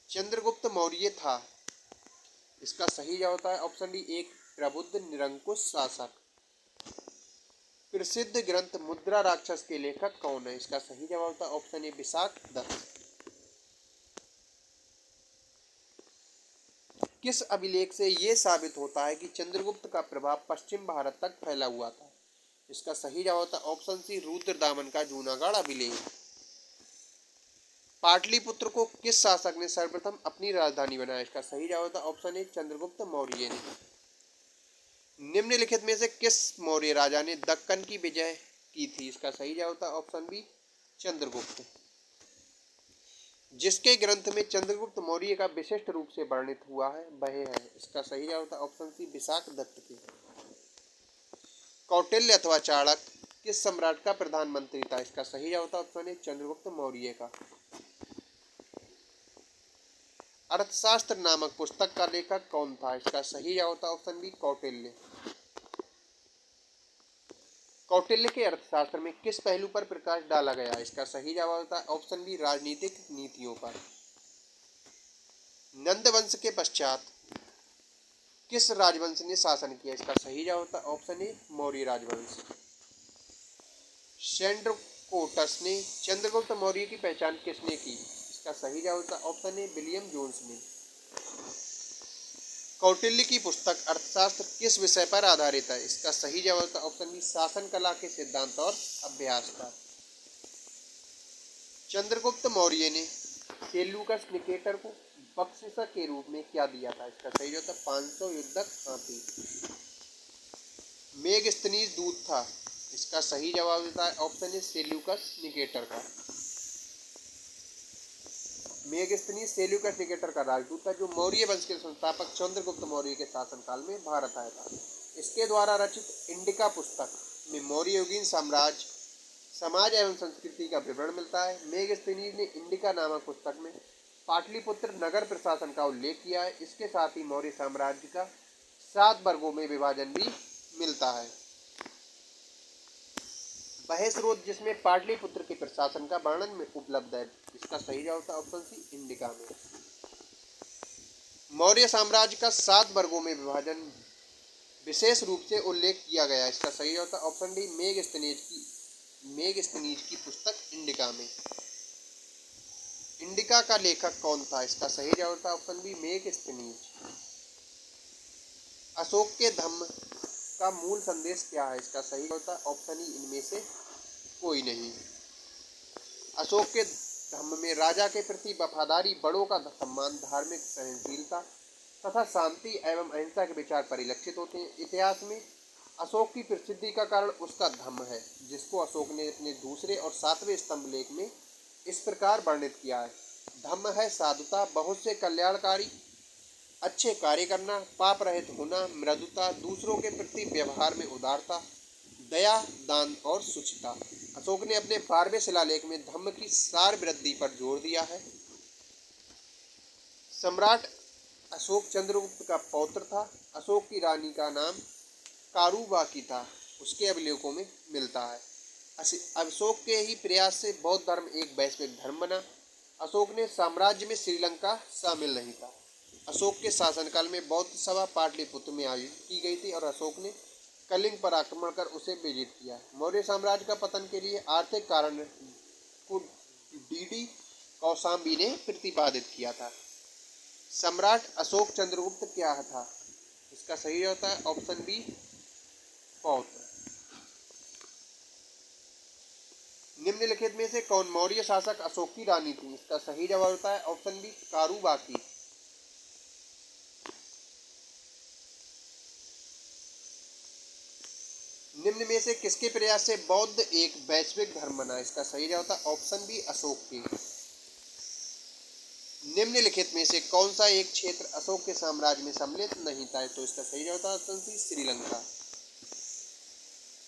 चंद्रगुप्त मौर्य था, इसका सही जवाब होता है ऑप्शन डी एक प्रबुद्ध निरंकुश शासक। प्रसिद्ध ग्रंथ मुद्रा राक्षस के लेखक कौन है? इसका सही जवाब होता है ऑप्शन ए विशाख दत्त। किस अभिलेख से ये साबित होता है कि चंद्रगुप्त का प्रभाव पश्चिम भारत तक फैला हुआ था? इसका सही जवाब होता है ऑप्शन सी रुद्रदामन का जूनागढ़ अभिलेख। पाटलिपुत्र को किस शासक ने सर्वप्रथम अपनी राजधानी बनाया? इसका सही जवाब होता है ऑप्शन ए चंद्रगुप्त मौर्य ने। निम्नलिखित में से किस मौर्य राजा ने दक्कन की विजय की थी? इसका सही जवाब होता है ऑप्शन बी चंद्रगुप्त। जिसके ग्रंथ में चंद्रगुप्त मौर्य का विशिष्ट रूप से वर्णित हुआ है वह है, इसका सही जवाब होता है ऑप्शन सी विशाख दत्त के। कौटिल्य अथवा चाणक्य किस सम्राट का प्रधानमंत्री था? इसका सही जवाब होता है ऑप्शन ए चंद्रगुप्त मौर्य का। अर्थशास्त्र नामक पुस्तक का लेखक कौन था? इसका सही जवाब होता है ऑप्शन बी कौटिल्य। कौटिल्य के अर्थशास्त्र में किस पहलू पर प्रकाश डाला गया? इसका सही जवाब होता है ऑप्शन बी राजनीतिक नीतियों पर। नंद वंश के पश्चात किस राजवंश ने शासन किया? इसका सही जवाब होता है ऑप्शन ए मौर्य राजवंश। सेंड्रोकोटस ने चंद्रगुप्त मौर्य की पहचान किसने की? इसका सही जवाब होता है ऑप्शन ए विलियम जोन्स ने। कौटिल्य की पुस्तक अर्थशास्त्र किस विषय पर आधारित है? इसका सही जवाब होता है ऑप्शन बी शासन कला के सिद्धांत और अभ्यास पर। चंद्रगुप्त मौर्य ने सेल्यूकस निकेटर को बख्शिश के रूप में क्या दिया था? इसका सही जवाब होता है 500 युद्धक हाथी। मेगस्थनीज दूत था, इसका सही जवाब होता है ऑप्शन ए सेल्यूकस निकेटर का। मेगस्थनीज सेल्यूकस निकेटर का राजदूत था जो मौर्य वंश के संस्थापक चंद्रगुप्त मौर्य के शासनकाल में भारत आया था। इसके द्वारा रचित इंडिका पुस्तक में मौर्य युगीन समाज एवं संस्कृति का विवरण मिलता है। मेगस्थनीज ने इंडिका नामक पुस्तक में पाटलिपुत्र नगर प्रशासन का उल्लेख किया है। इसके साथ ही मौर्य साम्राज्य का 7 वर्गों में विभाजन भी मिलता है। वह स्रोत जिसमें पाटलिपुत्र के प्रशासन का वर्णन में उपलब्ध है, इसका सही जवाब होता है ऑप्शन सी, इंडिका में। मौर्य साम्राज्य का 7 वर्गों में विभाजन विशेष रूप से उल्लेख किया गया है, इसका सही जवाब होता है ऑप्शन डी, मेगस्थनीज की पुस्तक इंडिका में। इंडिका का लेखक कौन था, इसका सही जवाब होता है ऑप्शन बी, मेगस्थनीज। अशोक के धम्म का मूल संदेश क्या है, इसका सही जवाब होता है ऑप्शन ई, इनमें से कोई नहीं। अशोक के धम्म में राजा के प्रति वफादारी, बड़ों का सम्मान, धार्मिक सहनशीलता तथा शांति एवं अहिंसा के विचार परिलक्षित होते हैं। इतिहास में अशोक की प्रसिद्धि का कारण उसका धम्म है, जिसको अशोक ने अपने दूसरे और 7वें स्तंभ लेख में इस प्रकार वर्णित किया है। धम्म है साधुता, बहुत से कल्याणकारी अच्छे कार्य करना, पाप रहित होना, मृदुता, दूसरों के प्रति व्यवहार में उदारता, दया, दान और शुचिता। अशोक ने अपने 12वें शिलालेख में धम्म की सार वृद्धि पर जोर दिया है। सम्राट अशोक चंद्रगुप्त का पौत्र था। अशोक की रानी का नाम कारूबाकी था, उसके अभिलेखों में मिलता है। अशोक के ही प्रयास से बौद्ध धर्म एक वैश्विक धर्म बना। अशोक ने साम्राज्य में श्रीलंका शामिल नहीं था। अशोक के शासनकाल में बौद्ध सभा पाटलिपुत्र में आयोजित की गई थी और अशोक ने कलिंग पर आक्रमण कर उसे विजित किया। मौर्य साम्राज्य का पतन के लिए आर्थिक कारण को डीडी कौशाम्बी ने प्रतिपादित किया था। सम्राट अशोक चंद्रगुप्त क्या था, इसका सही होता है ऑप्शन बी, पौत्र। निम्नलिखित में से कौन मौर्य शासक अशोक की रानी थी, इसका सही जवाब होता है ऑप्शन बी, कारूबाकी। निम्न में से किसके प्रयास से बौद्ध एक वैश्विक धर्म बना, इसका सही जवाब होता है ऑप्शन बी, अशोक के। निम्नलिखित में से कौन सा एक क्षेत्र अशोक के साम्राज्य में सम्मिलित नहीं था, तो इसका सही जवाब होता है ऑप्शन सी, श्रीलंका।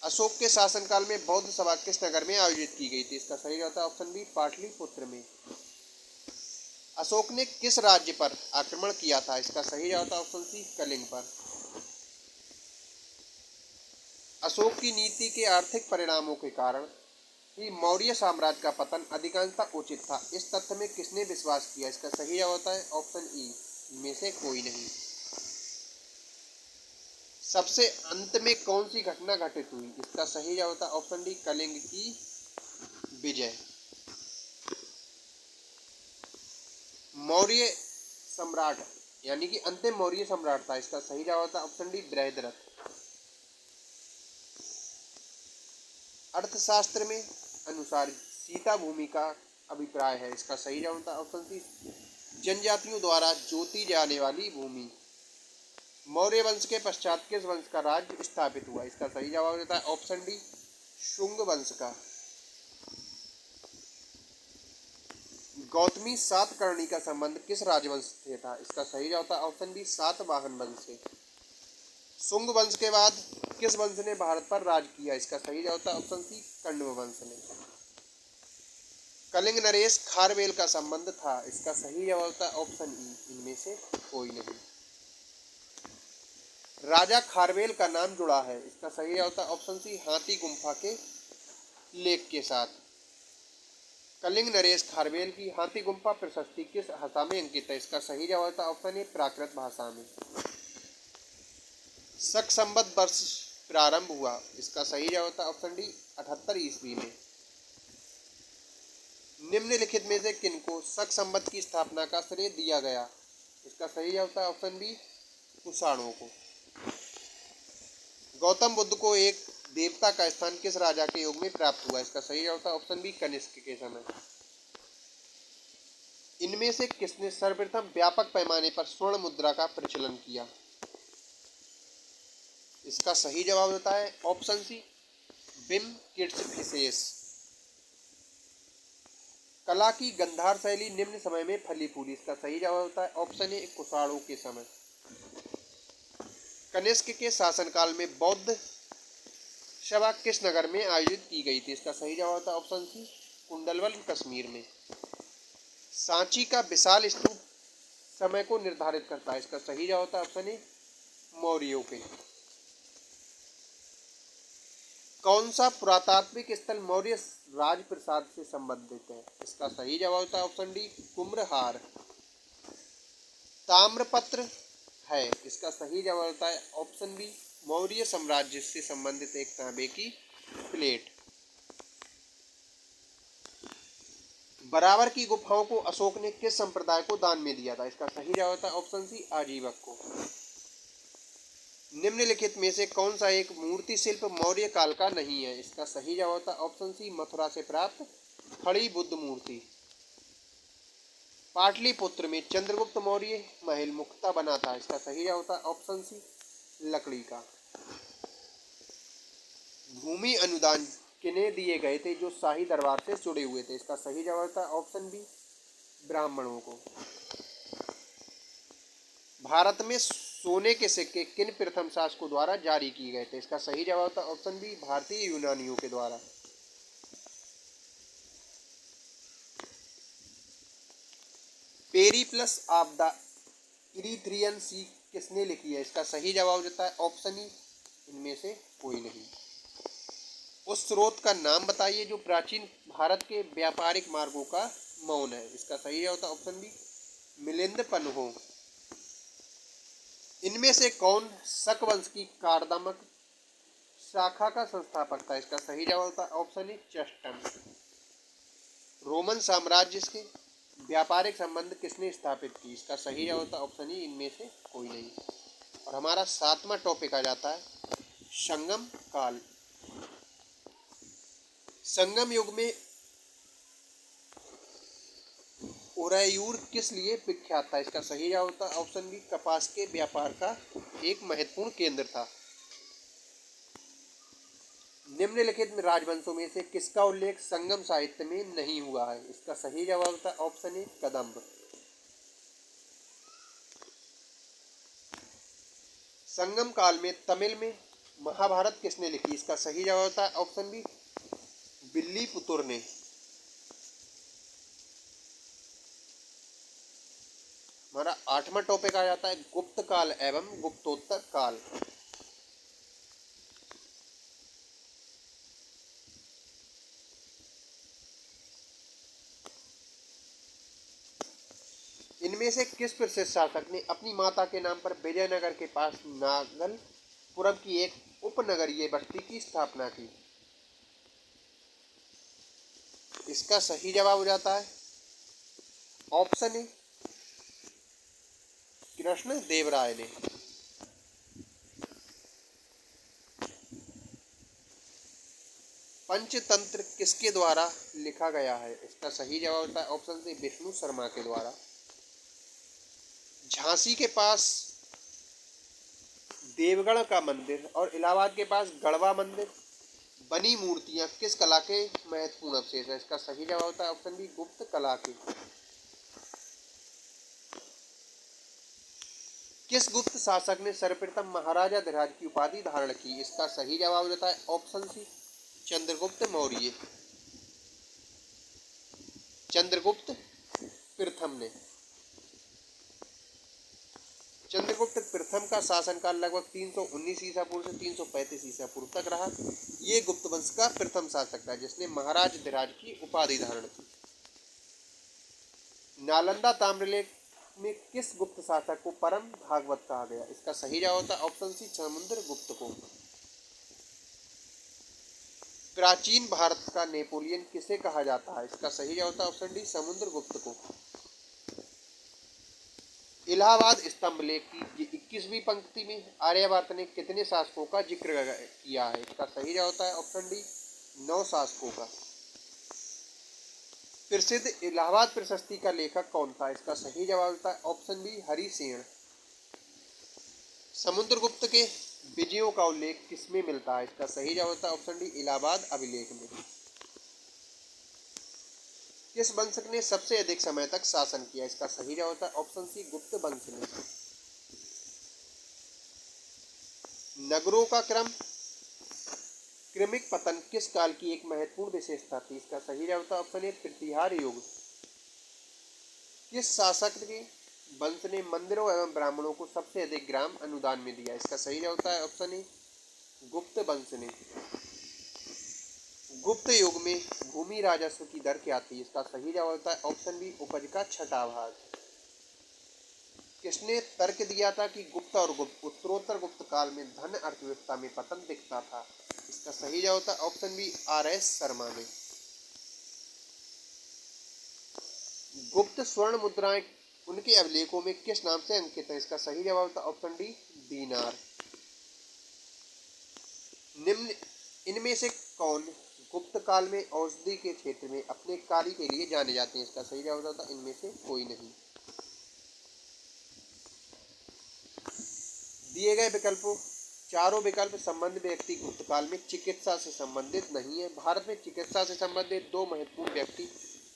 अशोक के शासनकाल में बौद्ध सभा किस नगर में आयोजित की गई थी, इसका सही जवाब होता है ऑप्शन बी, पाटलिपुत्र में। अशोक ने किस राज्य पर आक्रमण किया था, इसका सही जवाब होता है ऑप्शन सी, कलिंग पर। अशोक की नीति के आर्थिक परिणामों के कारण ही मौर्य साम्राज्य का पतन अधिकांशतः उचित था। इस तथ्य में किसने विश्वास किया, इसका सही जवाब होता है ऑप्शन ई, में से कोई नहीं। सबसे अंत में कौन सी घटना घटित हुई, इसका सही जवाब होता है ऑप्शन डी, कलिंग की विजय। मौर्य सम्राट यानी कि अंतिम मौर्य सम्राट था, इसका सही जवाब होता है ऑप्शन डी, बृहद्रथ। अर्थशास्त्र में अनुसार सीता भूमि का अभिप्राय है, इसका सही जवाब होता है ऑप्शन सी, जनजातियों द्वारा जोती जाने वाली भूमि। मौर्य वंश के पश्चात किस वंश का राज्य स्थापित हुआ, इसका सही जवाब होता है ऑप्शन डी, शुंग वंश का। गौतमी सातकर्णी का संबंध किस राजवंश से था, इसका सही जवाब होता है ऑप्शन बी, सातवाहन वंश से। शुंग वंश के बाद किस वंश ने भारत पर राज किया, इसका सही जवाब होता है ऑप्शन सी, कण्व वंश ने। कलिंग नरेश खारवेल का संबंध था, इसका सही जवाब होता है ऑप्शन ई, इनमें से कोई नहीं। राजा खारवेल का नाम जुड़ा है, इसका सही जवाब होता है ऑप्शन सी, हाथी गुम्फा के लेख के साथ। कलिंग नरेश खारवेल की हाथी गुम्फा प्रशस्ति किस भाषा में अंकित है, इसका सही जवाब होता है ऑप्शन ए, प्राकृत भाषा में। शक संवत वर्ष प्रारंभ हुआ, इसका सही जवाब होता है ऑप्शन डी, 78 ईस्वी में। निम्नलिखित में से किनको शक संवत की स्थापना का श्रेय दिया गया, इसका सही जवाब होता है ऑप्शन बी, कुषाणों को। गौतम बुद्ध को एक देवता का स्थान किस राजा के योग में प्राप्त हुआ, इसका सही जवाब होता है ऑप्शन बी, कनिष्क के समय। इनमें से किसने सर्वप्रथम व्यापक पैमाने पर स्वर्ण मुद्रा का प्रचलन किया, इसका सही जवाब होता है ऑप्शन सी, बिम किट्सफिशेस। कला की गंधार शैली निम्न समय में फली फूली, इसका सही जवाब होता है ऑप्शन ए, कुषाणों के समय। कनिष्क के शासनकाल में बौद्ध सभा किस नगर में आयोजित की गई थी? इसका सही जवाब होता है ऑप्शन सी, कुंडलवल, कश्मीर में। सांची का विशाल स्तूप समय को निर्धारित करता है। इसका सही जवाब होता है ऑप्शन ए, मौर्यों के। कौन सा पुरातात्विक स्थल मौर्य राजप्रासाद से संबंधित है? इसका सही जवाब होता है ऑप्शन डी, कुम्भहार। ताम्रपत्र है, इसका सही जवाब होता है ऑप्शन बी, मौर्य साम्राज्य से संबंधित एक तांबे की प्लेट। बराबर की गुफाओं को अशोक ने किस संप्रदाय को दान में दिया था? इसका सही जवाब होता है ऑप्शन सी, आजीवक को। निम्नलिखित में से कौन सा एक मूर्ति शिल्प मौर्य काल का नहीं है? इसका सही जवाब होता है ऑप्शन सी, मथुरा से प्राप्त खड़ी बुद्ध मूर्ति। पाटलिपुत्र में चंद्रगुप्त मौर्य महल मुख्यतः बना था। इसका सही जवाब होता है ऑप्शन सी, लकड़ी का। भूमि अनुदान किन्हें दिए गए थे जो शाही दरबार से जुड़े हुए थे? इसका सही जवाब होता है ऑप्शन बी, ब्राह्मणों को। भारत में सोने के सिक्के किन प्रथम शासकों द्वारा जारी किए गए थे? इसका सही जवाब होता है ऑप्शन बी, भारतीय यूनानियों के द्वारा। पेरिप्लस ऑफ द इरीथ्रियन सी किसने लिखी है? इसका सही जवाब होता है ऑप्शन ई, इनमें से कोई नहीं। उस स्रोत का नाम बताइए जो प्राचीन भारत के व्यापारिक मार्गों का मौन है। इसका सही जवाब होता है ऑप्शन बी, मिलिंद पन्हो। इनमें से कौन शक वंश की कार्दमक शाखा का संस्थापक था? इसका सही जवाब होता है ऑप्शन ए, चस्टन। रोमन साम्राज्य के व्यापारिक संबंध किसने स्थापित की? इसका सही जवाब होता है ऑप्शन ई, इनमें से कोई नहीं। और हमारा 7वां टॉपिक आ जाता है संगम काल। संगम युग में उरैयूर किस लिए विख्यात था? इसका सही जवाब होता है ऑप्शन बी, कपास के व्यापार का एक महत्वपूर्ण केंद्र था। निम्नलिखित में राजवंशों में से किसका उल्लेख संगम साहित्य में नहीं हुआ है? इसका सही जवाब होता है ऑप्शन ए, कदंब। संगम काल में तमिल में महाभारत किसने लिखी? इसका सही जवाब होता है ऑप्शन बी, बिल्लीपुत्र ने। हमारा 8वां टॉपिक आ जाता है गुप्त काल एवं गुप्तोत्तर काल। इनमें से किस प्रसिद्ध शासक ने अपनी माता के नाम पर विजयनगर के पास नागलपुरम की एक उपनगरीय बस्ती की स्थापना की? इसका सही जवाब हो जाता है ऑप्शन ए, कृष्ण देवराय ने। पंचतंत्र किसके द्वारा लिखा गया है? इसका सही जवाब होता है ऑप्शन सी, विष्णु शर्मा के द्वारा। झांसी के पास देवगढ़ का मंदिर और इलाहाबाद के पास गढ़वा मंदिर बनी मूर्तियां किस कला के महत्वपूर्ण अवशेष है? इसका सही जवाब होता है ऑप्शन बी, गुप्त कला के। किस गुप्त शासक ने सर्वप्रथम महाराजा धीराज की उपाधि धारण की? इसका सही जवाब होता है ऑप्शन सी, चंद्रगुप्त मौर्य। चंद्रगुप्त प्रथम ने। चंद्रगुप्त प्रथम का शासनकाल लगभग 319 ईसा पूर्व से 335 ईसा पूर्व तक रहा। ये गुप्त वंश का प्रथम शासक था जिसने महाराज धीराज की उपाधि धारण की। नालंदा ताम्रलेख में किस गुप्त शासक को परम भागवत कहा गया? इसका सही जवाब होता है ऑप्शन सी, समुद्रगुप्त को। प्राचीन भारत का नेपोलियन किसे कहा जाता है? इसका सही जवाब होता है ऑप्शन डी, समुद्रगुप्त को। इलाहाबाद स्तंभ लेख की 21वीं पंक्ति में आर्यभट्ट ने कितने शासकों का जिक्र किया है? इसका सही जवाब होता है ऑप्शन डी, 9 शासकों का। प्रसिद्ध इलाहाबाद प्रशस्ति का लेखक कौन था? इसका सही जवाब होता है ऑप्शन बी, हरिसेन। समुद्रगुप्त के विजयों का उल्लेख किसमें मिलता है? इसका सही जवाब होता है ऑप्शन डी, इलाहाबाद अभिलेख में। किस वंश ने सबसे अधिक समय तक शासन किया? इसका सही जवाब होता है ऑप्शन सी, गुप्त वंश ने। नगरों का क्रम क्रमिक पतन किस काल की एक महत्वपूर्ण विशेषता थी? इसका सही जवाब होता ऑप्शन ए प्रतिहार युग। किस शासक के वंश ने मंदिरों एवं ब्राह्मणों को सबसे अधिक ग्राम अनुदान में दिया? इसका सही जवाब होता है ऑप्शन ए गुप्त वंश ने। गुप्त युग में भूमि राजस्व की दर क्या थी? इसका सही जवाब होता है ऑप्शन बी उपज का छठा भाग। किसने तर्क दिया था कि गुप्त और उत्तरोत्तर गुप्त काल में धन अर्थव्यवस्था में पतन दिखता था? इसका सही जवाब होता है ऑप्शन बी आर.एस. शर्मा ने। गुप्त स्वर्ण मुद्राएं उनके अभिलेखों में किस नाम से अंकित है? इसका सही जवाब होता है ऑप्शन डी दीनार। निम्न इनमें से कौन गुप्त काल में औषधि के क्षेत्र में अपने कार्य के लिए जाने जाते हैं? इसका सही जवाब होता है इनमें से कोई नहीं। दिए गए विकल्पों चारों विकल्प संबंध व्यक्ति गुप्त काल में चिकित्सा से संबंधित नहीं है। भारत में चिकित्सा से संबंधित दो महत्वपूर्ण व्यक्ति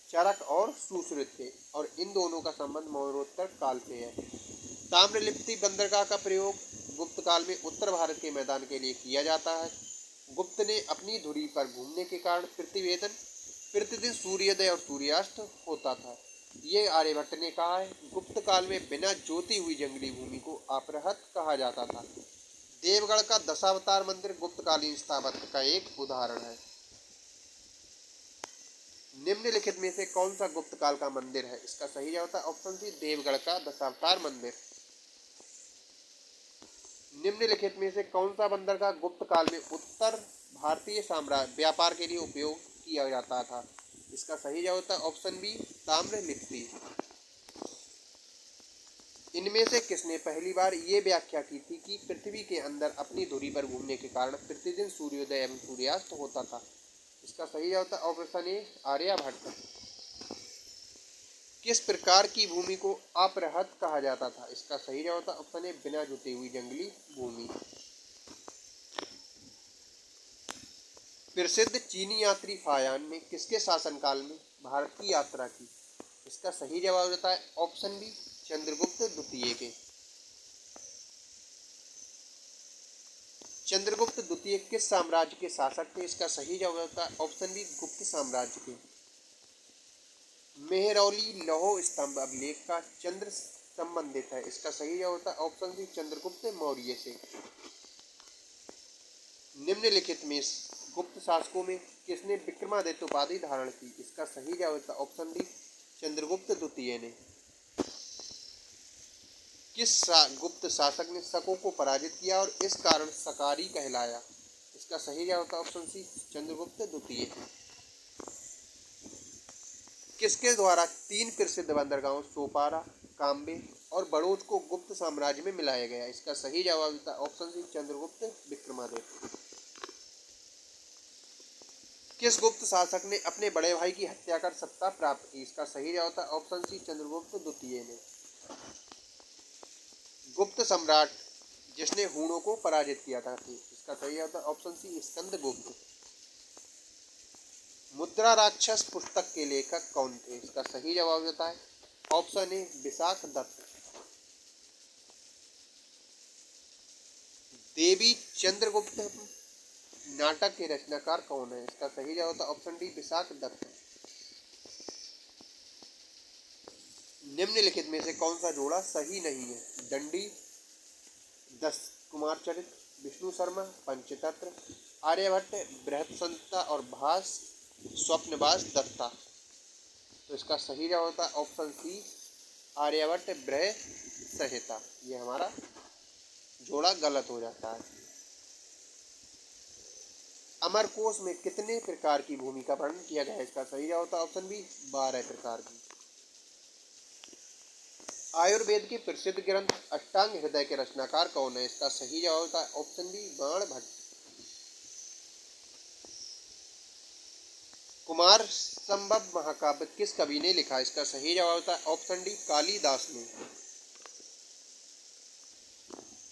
चरक और सुश्रुत थे और इन दोनों का संबंध मौर्योत्तर काल से है। ताम्रलिप्ति बंदरगाह का प्रयोग गुप्त काल में उत्तर भारत के मैदान के लिए किया जाता है। गुप्त ने अपनी धुरी पर घूमने के कारण प्रतिदिन सूर्योदय और सूर्यास्त होता था। ये आर्यभट्ट ने कहा है। गुप्त काल में बिना जोती हुई जंगली भूमि को अपरहत कहा जाता था। देवगढ़ का दशावतार मंदिर गुप्तकालीन स्थापत्य का एक उदाहरण है। निम्नलिखित में से कौन सा गुप्त काल का मंदिर है? इसका सही जवाब है ऑप्शन सी देवगढ़ का दशावतार मंदिर। निम्नलिखित में से कौन सा बंदरगाह गुप्त काल में उत्तर भारतीय साम्राज्य व्यापार के लिए उपयोग किया जाता था? इसका सही जवाब होता है ऑप्शन बी ताम्रलिप्ति। इनमें से किसने पहली बार ये व्याख्या की थी कि पृथ्वी के अंदर अपनी धुरी पर घूमने के कारण प्रतिदिन सूर्योदय एवं सूर्यास्त होता था? इसका सही जवाब होता है ऑप्शन ए आर्यभट्ट। किस प्रकार की भूमि को अपरहत कहा जाता था? इसका सही जवाब होता है ऑप्शन ए बिना जुती हुई जंगली भूमि। प्रसिद्ध चीनी यात्री फायान ने किसके शासनकाल में भारत की यात्रा की? इसका सही जवाब होता है ऑप्शन बी चंद्रगुप्त द्वितीय के। चंद्रगुप्त द्वितीय किस साम्राज्य के शासक थे? इसका सही जवाब होता है ऑप्शन बी गुप्त साम्राज्य के। मेहरौली लौह स्तंभ अभिलेख का चंद्र संबंधित है? इसका सही जवाब होता है ऑप्शन सी चंद्रगुप्त मौर्य से। निम्नलिखित में गुप्त शासकों में किसने विक्रमादित्य उपाधि धारण की? इसका सही जवाब होता है ऑप्शन डी चंद्रगुप्त द्वितीय ने। किस गुप्त शासक ने शकों को पराजित किया और इस कारण शकारी कहलाया? इसका सही जवाब होता है ऑप्शन सी चंद्रगुप्त द्वितीय। किसके द्वारा तीन प्रसिद्ध बंदरगाहों सोपारा, काम्बे और बड़ौत को गुप्त साम्राज्य में मिलाया गया? इसका सही जवाब होता है ऑप्शन सी चंद्रगुप्त विक्रमादित्य। किस गुप्त शासक ने अपने बड़े भाई की हत्या कर सत्ता प्राप्त की? इसका सही जवाब होता है ऑप्शन सी चंद्रगुप्त द्वितीय ने। गुप्त सम्राट जिसने हूणों को पराजित किया था? इसका सही जवाब होता है ऑप्शन सी स्कंदगुप्त। मुद्रा राक्षस पुस्तक के लेखक कौन थे? इसका सही जवाब होता है ऑप्शन ए विशाख दत्त। देवी चंद्रगुप्त नाटक के रचनाकार कौन है? इसका सही जवाब होता है ऑप्शन डी विशाख दत्त। निम्नलिखित में से कौन सा जोड़ा सही नहीं है? दंडी, 10 कुमार चरित, विष्णु शर्मा, पंचतंत्र, आर्यभट्ट, बृहत्संहिता और भास स्वप्नवास दत्ता। तो इसका सही जवाब होता है ऑप्शन सी आर्यभट्ट बृहत्संहिता। ये हमारा जोड़ा गलत हो जाता है। अमरकोश में कितने प्रकार की भूमि का वर्णन किया गया है? इसका सही जवाब होता है ऑप्शन बी 12 प्रकार की। आयुर्वेद के प्रसिद्ध ग्रंथ अष्टांग हृदय के रचनाकार कौन है? इसका सही जवाब होता है ऑप्शन बी बाणभट्ट। कुमार संभव महाकाव्य किस कवि ने लिखा? इसका सही जवाब होता है ऑप्शन डी कालिदास ने।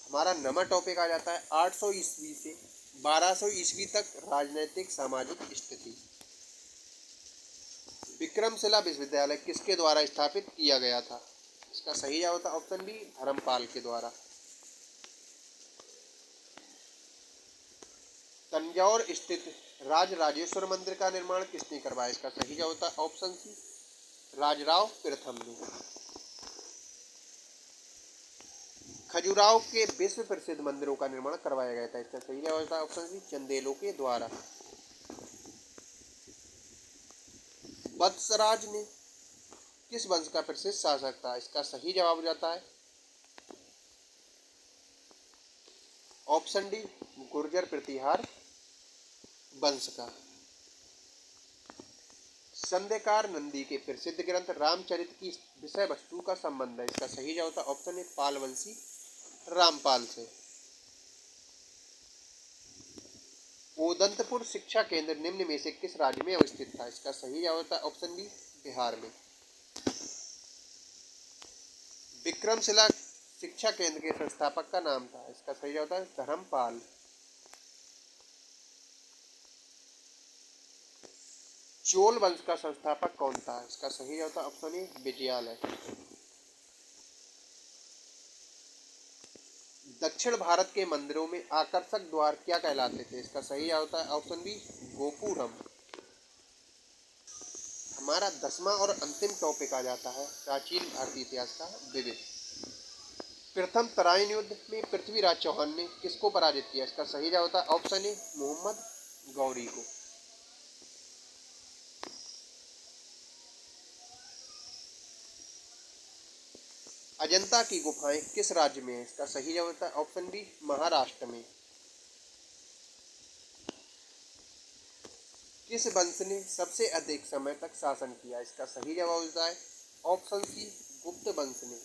हमारा नवा टॉपिक आ जाता है 800 ईस्वी से 1200 ईस्वी तक राजनैतिक सामाजिक स्थिति। विक्रमशिला विश्वविद्यालय किसके द्वारा स्थापित किया गया था? इसका सही जवाब होता है ऑप्शन बी धर्मपाल के द्वारा। तंजौर स्थित राजराजेश्वर मंदिर का निर्माण किसने करवाया? इसका सही जवाब होता है ऑप्शन सी, राजराव प्रथम ने। खजुराहो के विश्व प्रसिद्ध मंदिरों का निर्माण करवाया गया था? इसका सही जवाब होता है ऑप्शन सी, चंदेलों के द्वारा। वत्सराज ने किस वंश का प्रसिद्ध शासक था? इसका सही जवाब हो जाता है ऑप्शन डी, गुर्जर प्रतिहार वंश का। संध्याकार नंदी के प्रसिद्ध ग्रंथ रामचरित की विषय वस्तु का संबंध है? इसका सही जवाब होता है ऑप्शन ए, पालवंशी रामपाल से। ओदंतपुर शिक्षा केंद्र निम्न में से किस राज्य में अवस्थित था? इसका सही जवाब होता है ऑप्शन बी, बिहार में। विक्रमशिला शिक्षा केंद्र के संस्थापक का नाम था? इसका सही जवाब होता है धर्मपाल। चोल वंश का संस्थापक कौन था? इसका सही जवाब होता है ऑप्शन ए, विजयालय। दक्षिण भारत के मंदिरों में आकर्षक द्वार क्या कहलाते थे? इसका सही जवाब होता है ऑप्शन बी, गोपुरम। हमारा 10वां और अंतिम टॉपिक आ जाता है प्राचीन भारतीय इतिहास का विविध। प्रथम तराइन युद्ध में पृथ्वीराज चौहान ने किसको पराजित किया? इसका सही जवाब होता है ऑप्शन ए, मोहम्मद गौरी को। अजंता की गुफाएं किस राज्य में है? इसका सही जवाब होता है ऑप्शन बी, महाराष्ट्र में। किस वंश ने सबसे अधिक समय तक शासन किया? इसका सही जवाब होता है ऑप्शन सी, गुप्त वंश ने।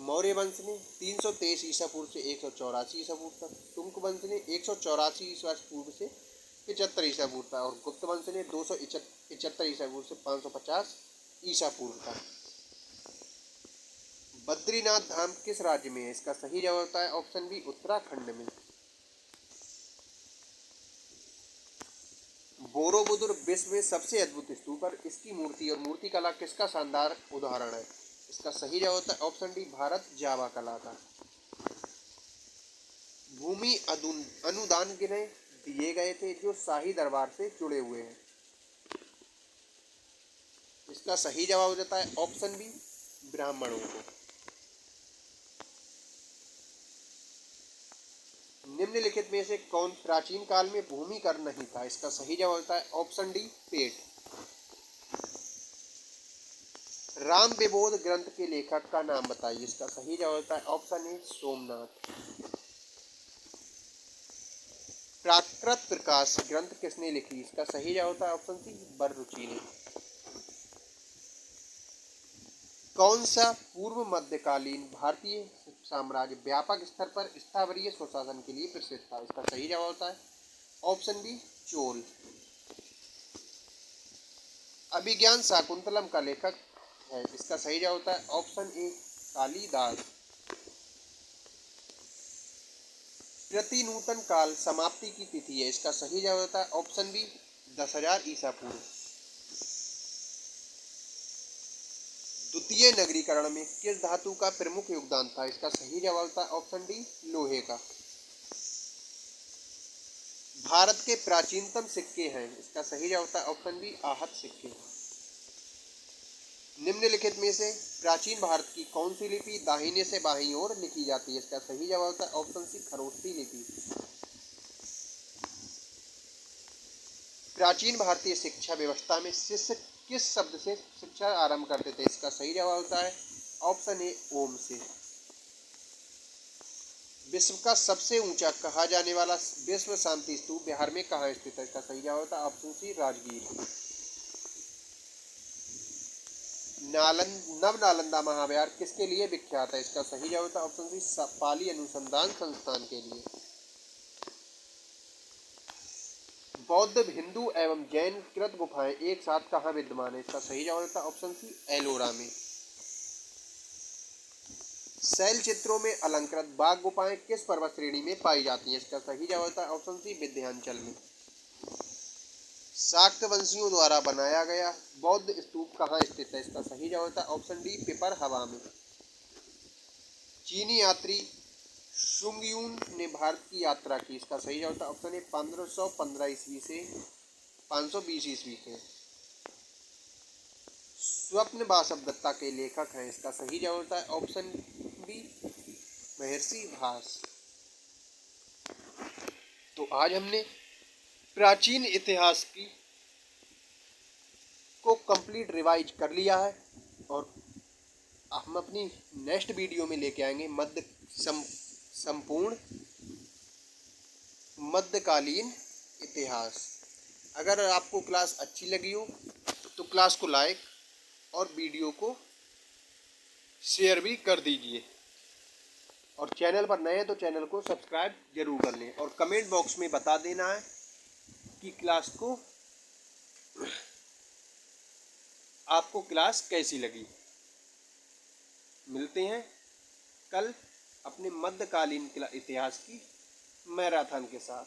मौर्य वंश ने 323 ईसा पूर्व से 184 ईसा पूर्व तक, तुंग वंश ने 184 ईसा पूर्व से 75 ईसा पूर्व तक और गुप्त वंश ने 275 ईसा पूर्व से 550 ईसा पूर्व तक। बद्रीनाथ धाम किस राज्य में है? इसका सही जवाब होता है ऑप्शन बी, उत्तराखंड में। बोरोबुदुर विश्व में सबसे अद्भुत स्तूप और इसकी मूर्ति और मूर्ति कला किसका शानदार उदाहरण है? इसका सही जवाब होता है ऑप्शन डी, भारत जावा कला का। भूमि अनुदान गिने दिए गए थे जो शाही दरबार से जुड़े हुए हैं? इसका सही जवाब हो जाता है ऑप्शन बी, ब्राह्मणों को। निम्नलिखित में से कौन प्राचीन काल में भूमि कर नहीं था? इसका सही जवाब होता है ऑप्शन डी, पेट। राम विबोध ग्रंथ के लेखक का नाम बताइए? इसका सही जवाब होता है ऑप्शन ए, सोमनाथ। प्राकृत प्रकाश ग्रंथ किसने लिखी? इसका सही जवाब होता है ऑप्शन सी, बररुचि ने। कौन सा पूर्व मध्यकालीन भारतीय साम्राज्य व्यापक स्तर पर स्थावरीय स्वशासन के लिए प्रसिद्ध था? इसका सही जवाब होता है ऑप्शन बी, चोल। अभिज्ञान शाकुंतलम का लेखक है? इसका सही जवाब होता है ऑप्शन ए, कालिदास। प्रतिनूतन काल समाप्ति की तिथि है? इसका सही जवाब होता है ऑप्शन बी, 10,000 ईसा पूर्व। द्वितीय नगरीकरण में किस धातु का प्रमुख योगदान था? इसका सही जवाब था ऑप्शन डी, लोहे का। भारत के प्राचीनतम सिक्के हैं? इसका सही जवाब था ऑप्शन बी, आहत सिक्के। निम्नलिखित में से प्राचीन भारत की कौन सी लिपि दाहिने से बाईं ओर लिखी जाती है? इसका सही जवाब था ऑप्शन सी, खरोष्ठी लिपि। प्राचीन भारतीय शिक्षा व्यवस्था में शिष्य किस शब्द से शिक्षा आरंभ करते थे? इसका सही जवाब होता है ऑप्शन ए, ओम से। विश्व का सबसे ऊंचा कहा जाने वाला विश्व शांति स्तूप बिहार में कहाँ स्थित है? इसका सही जवाब होता है ऑप्शन सी, राजगीर। नव नालंदा महाविहार किसके लिए विख्यात है? इसका सही जवाब होता है ऑप्शन सी, पाली अनुसंधान संस्थान के लिए। बौद्ध, हिंदू एवं जैन कृत गुफाएं एक साथ कहाँ विद्यमान है? इसका सही जवाब होता है ऑप्शन सी, एलोरा में। शैल चित्रों में अलंकृत बाघ गुफाएं किस पर्वत श्रेणी में पाई जाती हैं? इसका सही जवाब होता है ऑप्शन सी, विंध्याचल में। शाक्त वंशियों द्वारा बनाया गया बौद्ध स्तूप कहाँ स्थित है? इसका सही जवाब होता है ऑप्शन डी, पिपर हवा में। चीनी यात्री शुंगयुन ने भारत की यात्रा की? इसका सही जवाब था ऑप्शन ए 1515 ईस्वी से 520 ईस्वी के। स्वप्न वासवदत्ता के लेखक हैं? इसका सही जवाब होता है ऑप्शन बी महर्षि भास। तो आज हमने प्राचीन इतिहास की को कंप्लीट रिवाइज कर लिया है और हम अपनी नेक्स्ट वीडियो में लेके आएंगे संपूर्ण मध्यकालीन इतिहास। अगर आपको क्लास अच्छी लगी हो तो क्लास को लाइक और वीडियो को शेयर भी कर दीजिए और चैनल पर नए हैं तो चैनल को सब्सक्राइब जरूर कर लें और कमेंट बॉक्स में बता देना है कि आपको क्लास कैसी लगी। मिलते हैं कल अपने मध्यकालीन इतिहास की मैराथन के साथ।